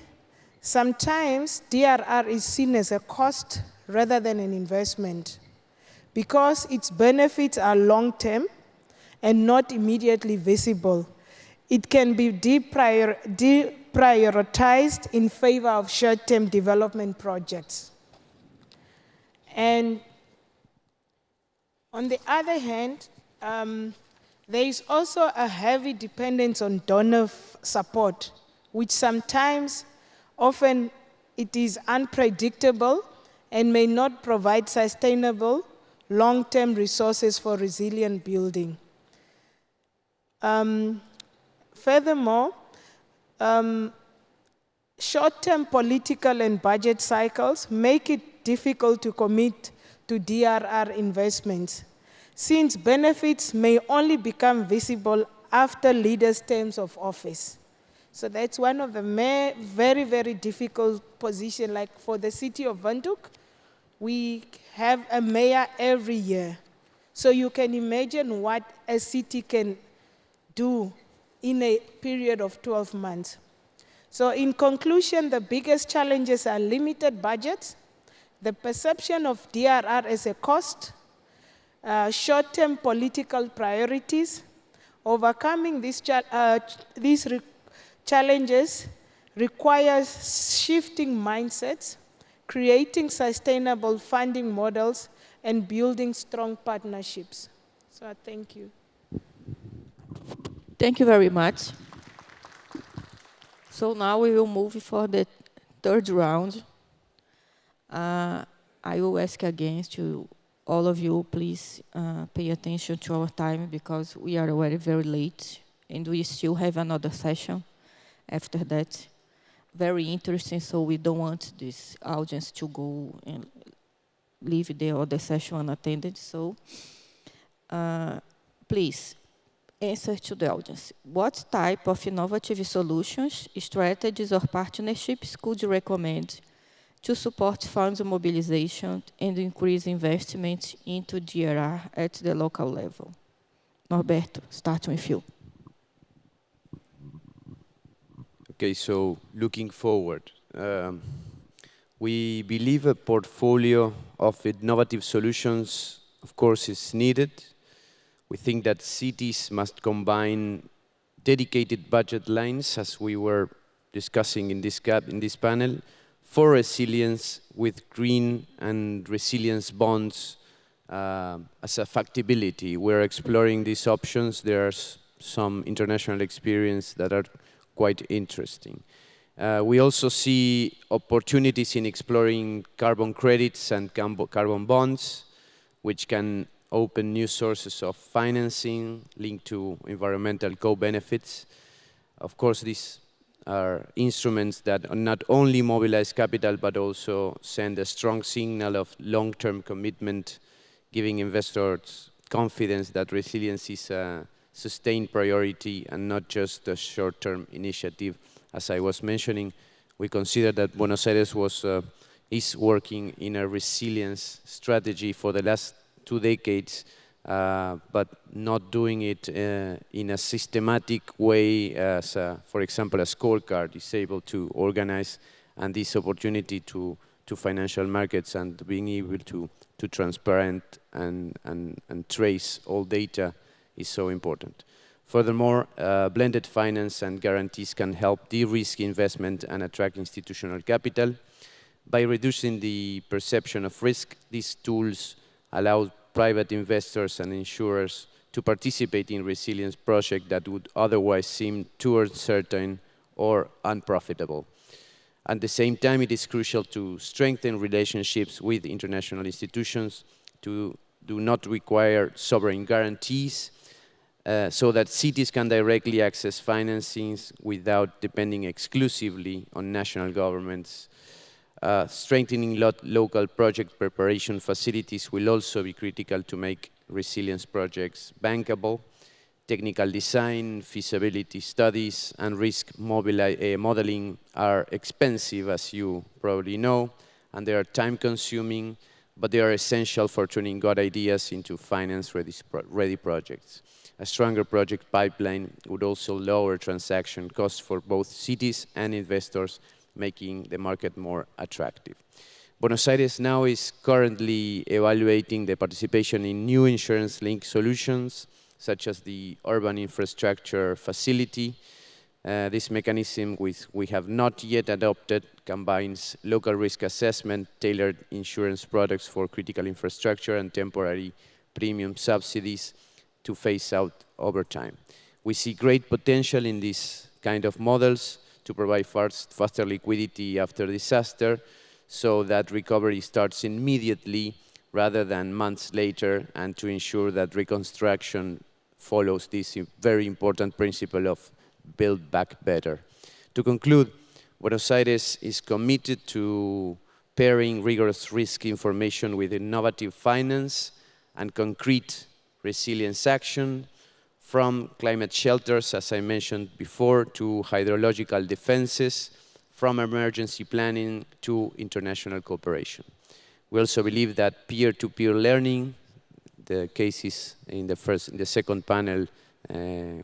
sometimes DRR is seen as a cost rather than an investment because its benefits are long-term and not immediately visible. It can be deprioritized in favor of short-term development projects. And on the other hand, there is also a heavy dependence on donor support, which sometimes, often, it is unpredictable and may not provide sustainable long-term resources for resilient building. Furthermore, short-term political and budget cycles make it difficult to commit to DRR investments, since benefits may only become visible after leaders' terms of office. So that's one of the very, very difficult positions. Like for the city of Windhoek, we have a mayor every year. So you can imagine what a city can do in a period of 12 months. So in conclusion, the biggest challenges are limited budgets, the perception of DRR as a cost, short-term political priorities. Overcoming these challenges requires shifting mindsets, creating sustainable funding models, and building strong partnerships. So thank you. Thank you very much. So now we will move for the third round. I will ask again to all of you, please pay attention to our time because we are already very late and we still have another session after that. Very interesting, so we don't want this audience to go and leave the other session unattended. So please answer to the audience. What type of innovative solutions, strategies, or partnerships could you recommend to support funds mobilization and increase investment into DRR at the local level? Norberto, starting with you. Okay, so looking forward, we believe a portfolio of innovative solutions, of course, is needed. We think that cities must combine dedicated budget lines, as we were discussing in this panel, for resilience with green and resilience bonds as a factibility. We're exploring these options. There's some international experience that are quite interesting. We also see opportunities in exploring carbon credits and carbon bonds, which can open new sources of financing linked to environmental co-benefits. Of course, these are instruments that not only mobilize capital, but also send a strong signal of long-term commitment, giving investors confidence that resilience is a sustained priority and not just a short-term initiative. As I was mentioning, we consider that Buenos Aires is working in a resilience strategy for the last 2 decades, but not doing it in a systematic way as, for example, a scorecard is able to organize, and this opportunity to financial markets and being able to transparent and trace all data is so important. Furthermore, blended finance and guarantees can help de-risk investment and attract institutional capital. By reducing the perception of risk, these tools allow private investors and insurers to participate in resilience projects that would otherwise seem too uncertain or unprofitable. At the same time, it is crucial to strengthen relationships with international institutions to do not require sovereign guarantees so that cities can directly access financings without depending exclusively on national governments. Strengthening local project preparation facilities will also be critical to make resilience projects bankable. Technical design, feasibility studies, and risk modeling are expensive, as you probably know, and they are time-consuming, but they are essential for turning good ideas into finance-ready projects. A stronger project pipeline would also lower transaction costs for both cities and investors, making the market more attractive. Buenos Aires now is currently evaluating the participation in new insurance-linked solutions, such as the Urban Infrastructure Facility. This mechanism, which we have not yet adopted, combines local risk assessment, tailored insurance products for critical infrastructure, and temporary premium subsidies to phase out over time. We see great potential in these kind of models to provide faster liquidity after disaster, so that recovery starts immediately rather than months later, and to ensure that reconstruction follows this very important principle of build back better. To conclude, Buenos Aires is committed to pairing rigorous risk information with innovative finance and concrete resilience action, from climate shelters, as I mentioned before, to hydrological defenses, from emergency planning to international cooperation. We also believe that peer-to-peer learning, the cases in the second panel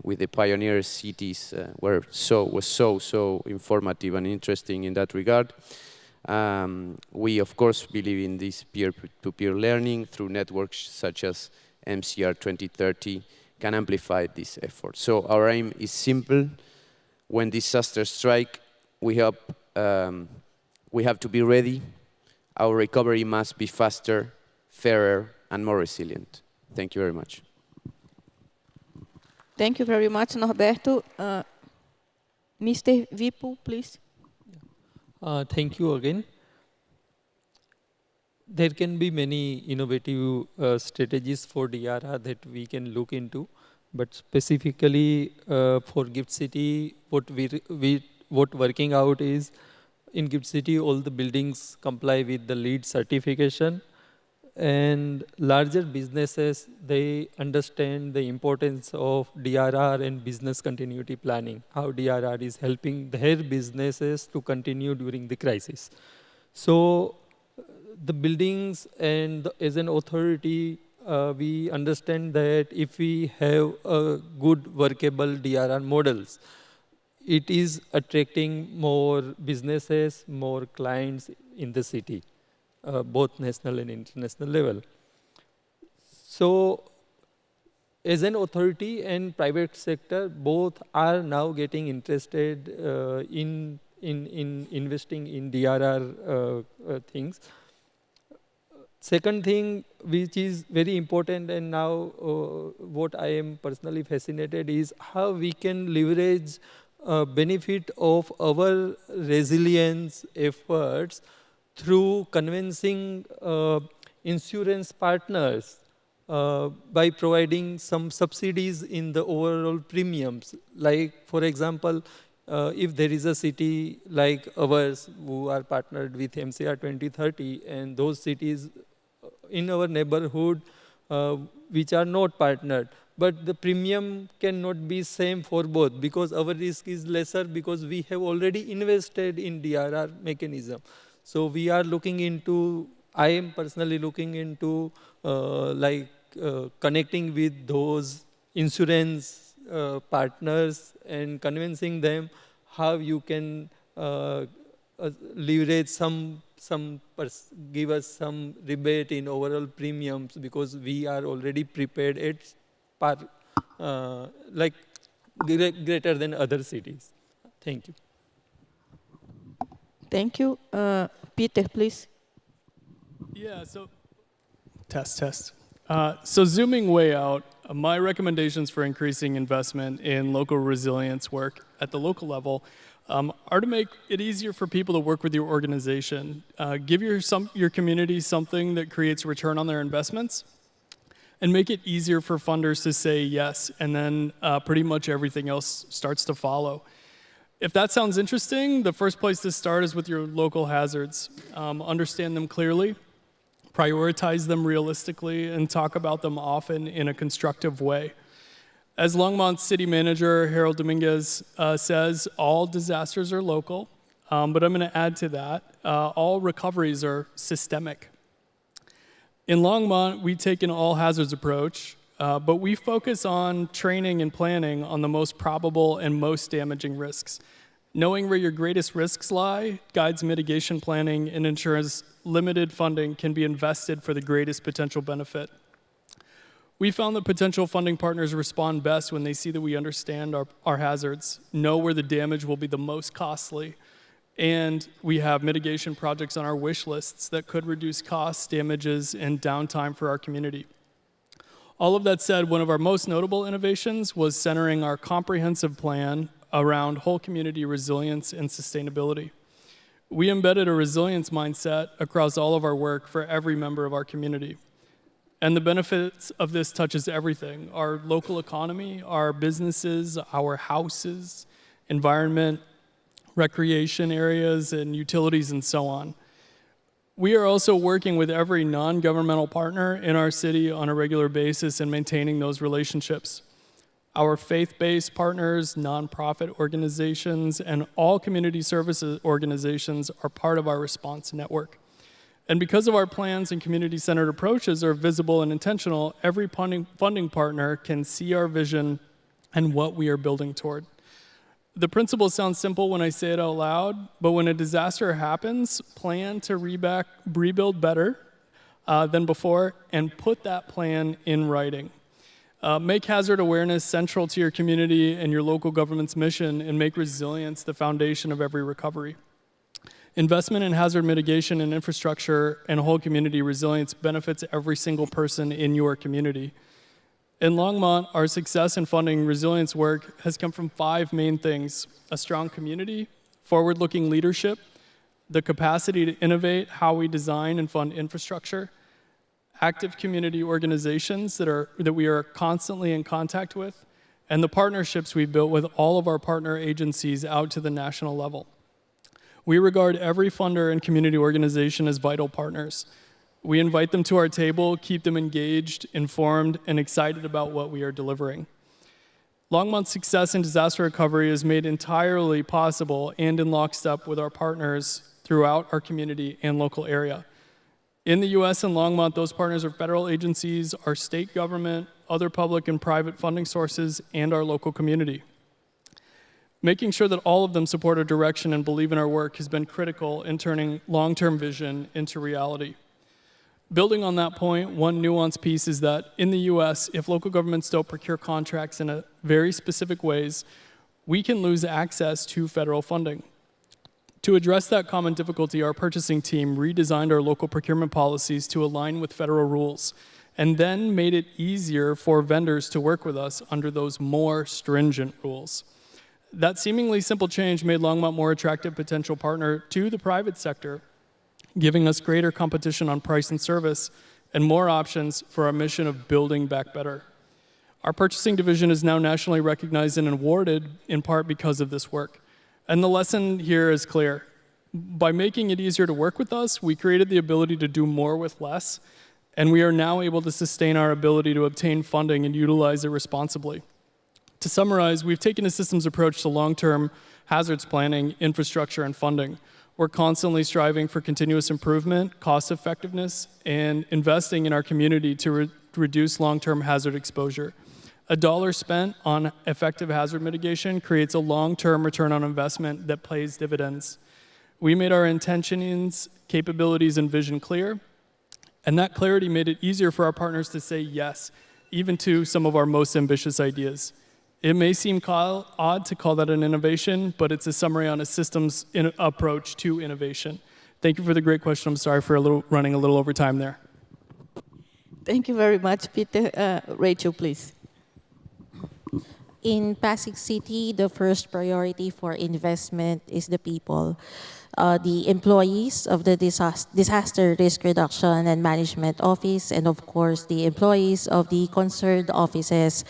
with the pioneer cities was so informative and interesting in that regard. We, of course, believe in this peer-to-peer learning through networks such as MCR 2030 can amplify this effort. So our aim is simple. When disasters strike, we have to be ready. Our recovery must be faster, fairer, and more resilient. Thank you very much. Thank you very much, Norberto. Mr. Vipul, please. Thank you again. There can be many innovative strategies for DRR that we can look into, but specifically for Gift City, what working out is, in Gift City, all the buildings comply with the LEED certification, and larger businesses, they understand the importance of DRR and business continuity planning, how DRR is helping their businesses to continue during the crisis. So the buildings and as an authority, we understand that if we have a good workable DRR models, it is attracting more businesses, more clients in the city, both national and international level. So as an authority and private sector, both are now getting interested in investing in DRR things. Second thing, which is very important, and now what I am personally fascinated is how we can leverage benefit of our resilience efforts through convincing insurance partners by providing some subsidies in the overall premiums. Like, for example, if there is a city like ours who are partnered with MCR 2030, and those cities in our neighborhood which are not partnered, but the premium cannot be same for both because our risk is lesser because we have already invested in DRR mechanism. So we are looking into, I am personally looking into connecting with those insurance partners and convincing them how you can leverage give us some rebate in overall premiums because we are already prepared at greater than other cities. Thank you. Thank you. Peter, please. Yeah, so test. So zooming way out, my recommendations for increasing investment in local resilience work at the local level are to make it easier for people to work with your organization. Give your community something that creates return on their investments, and make it easier for funders to say yes, and then pretty much everything else starts to follow. If that sounds interesting, the first place to start is with your local hazards. Understand them clearly, prioritize them realistically, and talk about them often in a constructive way. As Longmont City Manager Harold Dominguez says, all disasters are local, but I'm going to add to that, all recoveries are systemic. In Longmont, we take an all hazards approach, but we focus on training and planning on the most probable and most damaging risks. Knowing where your greatest risks lie guides mitigation planning and ensures limited funding can be invested for the greatest potential benefit. We found that potential funding partners respond best when they see that we understand our hazards, know where the damage will be the most costly, and we have mitigation projects on our wish lists that could reduce costs, damages, and downtime for our community. All of that said, one of our most notable innovations was centering our comprehensive plan around whole community resilience and sustainability. We embedded a resilience mindset across all of our work for every member of our community. And the benefits of this touches everything: our local economy, our businesses, our houses, environment, recreation areas, and utilities, and so on. We are also working with every non-governmental partner in our city on a regular basis and maintaining those relationships. Our faith-based partners, nonprofit organizations, and all community services organizations are part of our response network. And because of our plans and community-centered approaches are visible and intentional, every funding partner can see our vision and what we are building toward. The principle sounds simple when I say it out loud, but when a disaster happens, plan to rebuild better than before and put that plan in writing. Make hazard awareness central to your community and your local government's mission, and make resilience the foundation of every recovery. Investment in hazard mitigation and infrastructure and whole community resilience benefits every single person in your community. In Longmont, our success in funding resilience work has come from 5 main things: a strong community, forward-looking leadership, the capacity to innovate how we design and fund infrastructure, active community organizations that we are constantly in contact with, and the partnerships we've built with all of our partner agencies out to the national level. We regard every funder and community organization as vital partners. We invite them to our table, keep them engaged, informed, and excited about what we are delivering. Longmont's success in disaster recovery is made entirely possible and in lockstep with our partners throughout our community and local area. In the US and Longmont, those partners are federal agencies, our state government, other public and private funding sources, and our local community. Making sure that all of them support our direction and believe in our work has been critical in turning long-term vision into reality. Building on that point, one nuanced piece is that in the US, if local governments don't procure contracts in very specific ways, we can lose access to federal funding. To address that common difficulty, our purchasing team redesigned our local procurement policies to align with federal rules, and then made it easier for vendors to work with us under those more stringent rules. That seemingly simple change made Longmont more attractive potential partner to the private sector, giving us greater competition on price and service, and more options for our mission of building back better. Our purchasing division is now nationally recognized and awarded in part because of this work. And the lesson here is clear. By making it easier to work with us, we created the ability to do more with less, and we are now able to sustain our ability to obtain funding and utilize it responsibly. To summarize, we've taken a systems approach to long-term hazards planning, infrastructure, and funding. We're constantly striving for continuous improvement, cost effectiveness, and investing in our community to reduce long-term hazard exposure. $1 spent on effective hazard mitigation creates a long-term return on investment that pays dividends. We made our intentions, capabilities, and vision clear, and that clarity made it easier for our partners to say yes, even to some of our most ambitious ideas. It may seem odd to call that an innovation, but it's a summary on a systems approach to innovation. Thank you for the great question. I'm sorry for running a little over time there. Thank you very much, Peter. Rachel, please. In Pasig City, the first priority for investment is the people. The employees of the Disaster Risk Reduction and Management Office, and of course, the employees of the concerned offices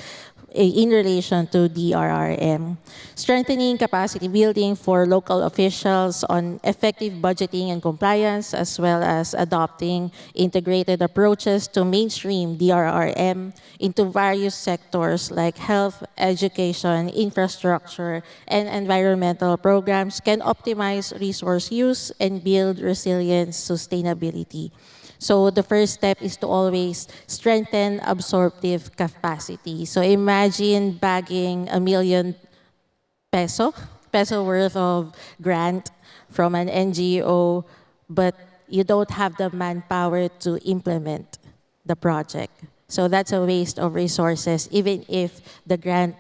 in relation to DRRM. Strengthening capacity building for local officials on effective budgeting and compliance, as well as adopting integrated approaches to mainstream DRRM into various sectors like health, education, infrastructure, and environmental programs can optimize resource use and build resilience sustainability. So the first step is to always strengthen absorptive capacity. So imagine bagging $1 million peso worth of grant from an NGO, but you don't have the manpower to implement the project. So that's a waste of resources, even if the grant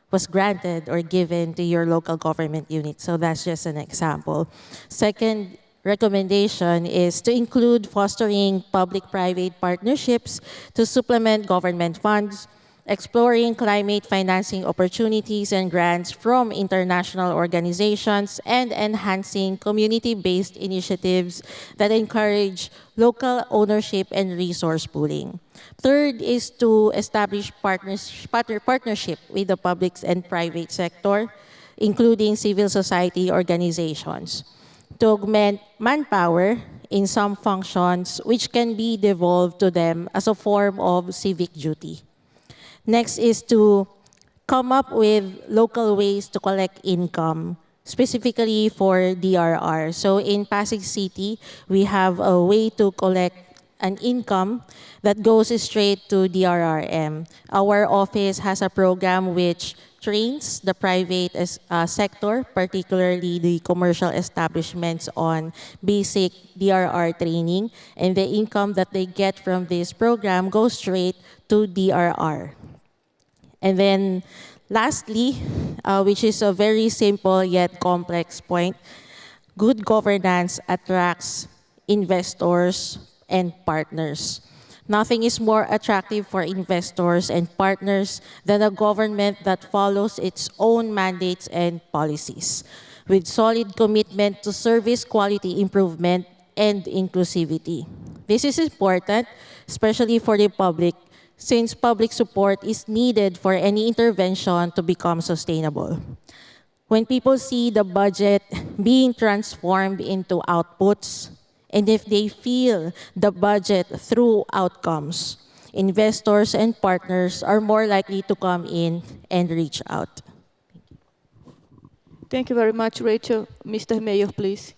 was granted or given to your local government unit. So that's just an example. Second recommendation is to include fostering public-private partnerships to supplement government funds, exploring climate financing opportunities and grants from international organizations, and enhancing community-based initiatives that encourage local ownership and resource pooling. Third is to establish partnership with the public and private sector, including civil society organizations, to augment manpower in some functions which can be devolved to them as a form of civic duty. Next is to come up with local ways to collect income, specifically for DRR. So in Pasig City, we have a way to collect an income that goes straight to DRRM. Our office has a program which trains the private sector, particularly the commercial establishments, on basic DRR training, and the income that they get from this program goes straight to DRR. And then lastly, which is a very simple yet complex point, good governance attracts investors and partners. Nothing is more attractive for investors and partners than a government that follows its own mandates and policies, with solid commitment to service quality improvement and inclusivity. This is important, especially for the public, since public support is needed for any intervention to become sustainable. When people see the budget being transformed into outputs, and if they feel the budget through outcomes, investors and partners are more likely to come in and reach out. Thank you very much, Rachel. Mr. Mayor, please.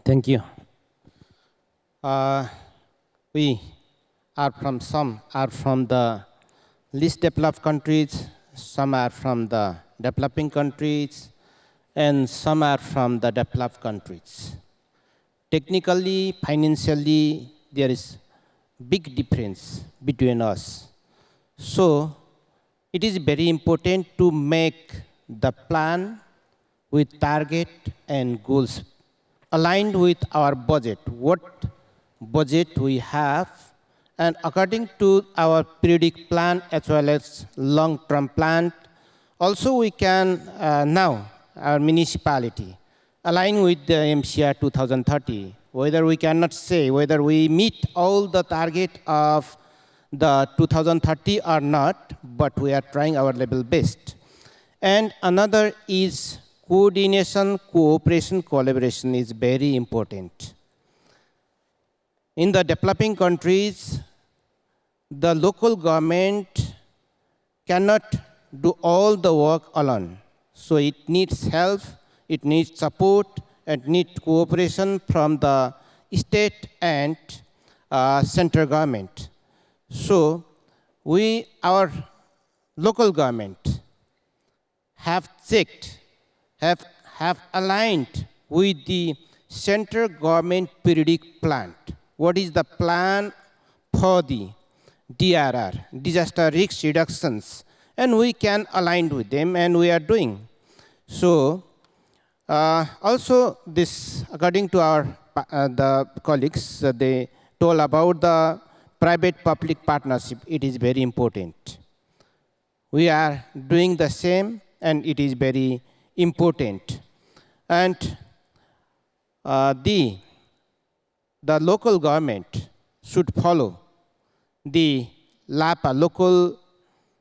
Thank you. We are from the least developed countries, some are from the developing countries, and some are from the developed countries. Technically, financially, there is big difference between us. So it is very important to make the plan with target and goals aligned with our budget, what budget we have, and according to our periodic plan as well as long-term plan. Also, we can now, our municipality, align with the MCR 2030, whether we cannot say whether we meet all the target of the 2030 or not, but we are trying our level best. And another is coordination, cooperation, collaboration is very important. In the developing countries, the local government cannot do all the work alone. So it needs help, it needs support, and needs cooperation from the state and central government. So our local government have checked, have aligned with the central government periodic plan. What is the plan for the DRR, disaster risk reductions? And we can align with them, and we are doing. So also this, according to our the colleagues, they told about the private-public partnership. It is very important. We are doing the same, and it is very important. And the local government should follow the LAPA, local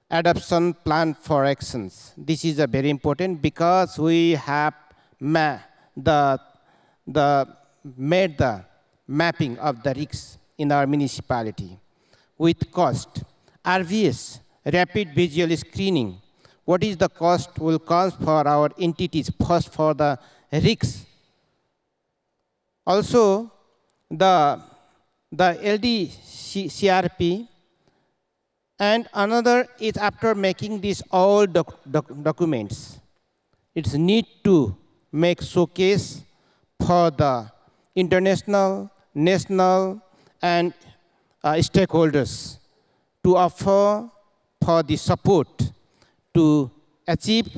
adoption plan for actions. This is a very important because we have made the mapping of the risks in our municipality with cost. RVS, rapid visual screening. What is the cost will cost for our entities, first for the risks. Also, the LDCRP, and another is after making these all documents, it's need to make showcase for the international, national, and stakeholders to offer for the support to achieve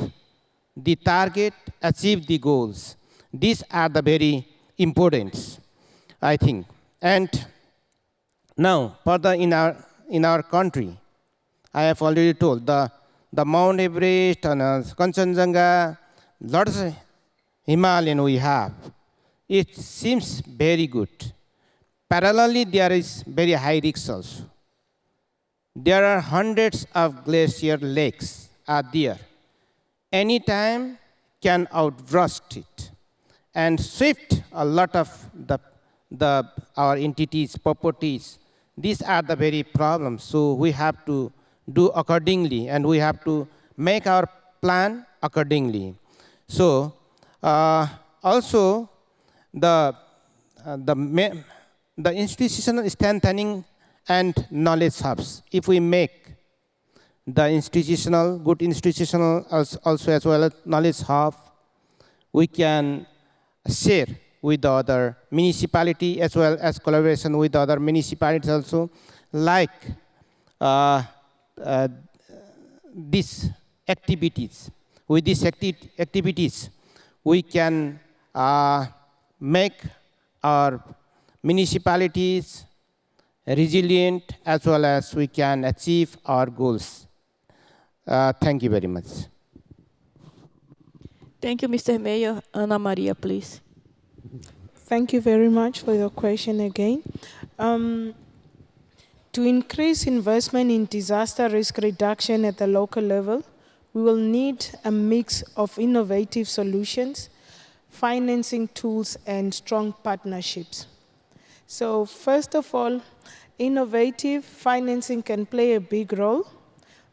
the target, achieve the goals. These are the very important, I think. And now, further in our country, I have already told the Mount Everest and Kanchenjunga, lots of Himalayan we have. It seems very good. Parallelly, there is very high risks also. There are hundreds of glacier lakes are there. Anytime can outburst it and swift a lot of our entities, properties. These are the very problems. So we have to do accordingly, and we have to make our plan accordingly. So also the institutional strengthening and knowledge hubs. If we make the good institutional also as well as knowledge hub, we can share with the other municipality as well as collaboration with the other municipalities also, like these activities. With these activities, we can make our municipalities resilient as well as we can achieve our goals. Thank you very much. Thank you, Mr. Mayor. Ana Maria, please. Thank you very much for your question again. To increase investment in disaster risk reduction at the local level, we will need a mix of innovative solutions, financing tools, and strong partnerships. So first of all, innovative financing can play a big role.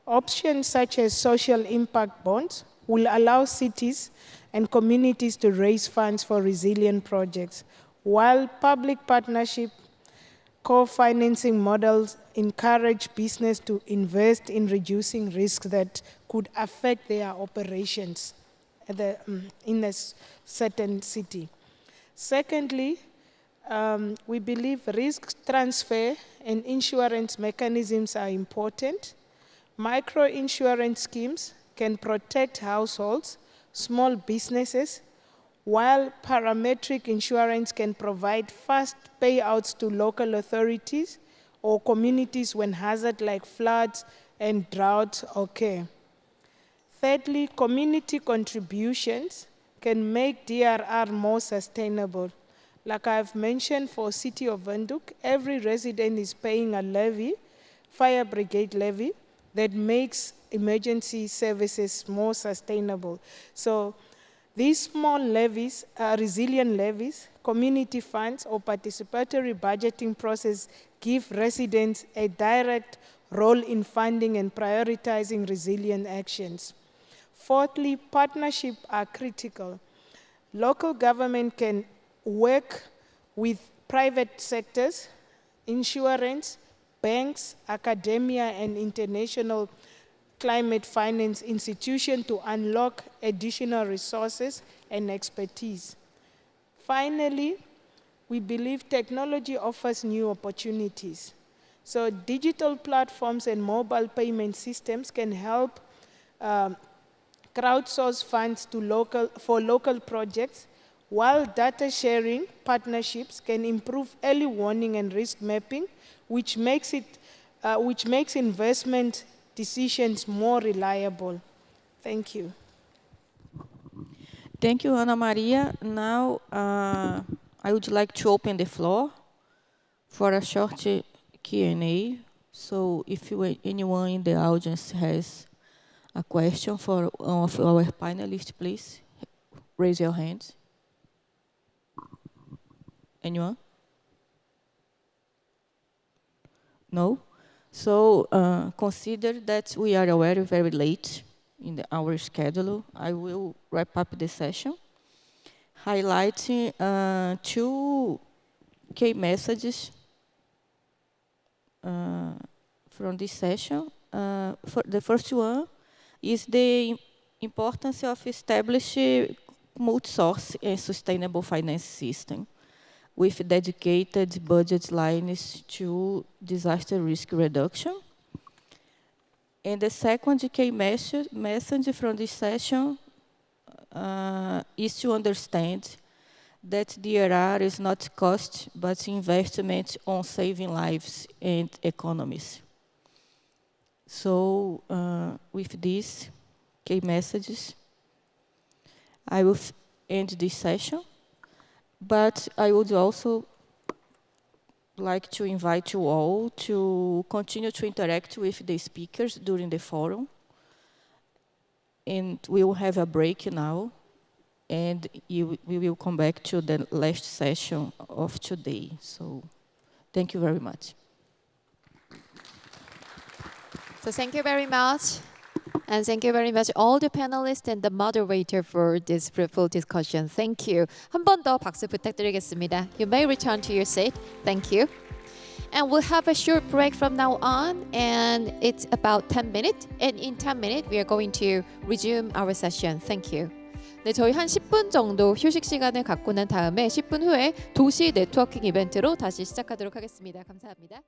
Options such as social impact bonds will allow cities and communities to raise funds for resilient projects, while public partnership co-financing models encourage business to invest in reducing risks that could affect their operations in a certain city. Secondly, we believe risk transfer and insurance mechanisms are important. Micro-insurance schemes can protect households, small businesses, while parametric insurance can provide fast payouts to local authorities or communities when hazards like floods and droughts occur. Thirdly, community contributions can make DRR more sustainable. Like I've mentioned for City of Windhoek, every resident is paying a levy, fire brigade levy, that makes emergency services more sustainable. So these small levies, resilient levies, community funds, or participatory budgeting process give residents a direct role in funding and prioritizing resilient actions. Fourthly, partnerships are critical. Local government can work with private sectors, insurance, banks, academia, and international climate finance institutions to unlock additional resources and expertise. Finally, we believe technology offers new opportunities. So digital platforms and mobile payment systems can help crowdsource funds for local projects, while data sharing partnerships can improve early warning and risk mapping, which makes investment decisions more reliable. Thank you. Thank you, Ana Maria. Now, I would like to open the floor for a short Q&A. So if anyone in the audience has a question for one of our panelists, please raise your hands. Anyone? No? So consider that we are already very late in our schedule. I will wrap up the session, highlighting two key messages from this session. The first one is the importance of establishing multi-source and sustainable finance system with dedicated budget lines to disaster risk reduction. And the second key message from this session is to understand that DRR is not cost, but investment on saving lives and economies. So with these key messages, I will end this session. But I would also like to invite you all to continue to interact with the speakers during the forum. And we will have a break now. And we will come back to the last session of today. So thank you very much. So thank you very much. And thank you very much all the panelists and the moderator for this fruitful discussion. Thank you. 한 번 더 박수 부탁드리겠습니다. You may return to your seat. Thank you. And we'll have a short break from now on, and it's about 10 minutes. And in 10 minutes, we are going to resume our session. Thank you. 네, 저희 한 10분 정도 휴식 시간을 갖고 난 다음에 10분 후에 도시 네트워킹 이벤트로 다시 시작하도록 하겠습니다. 감사합니다.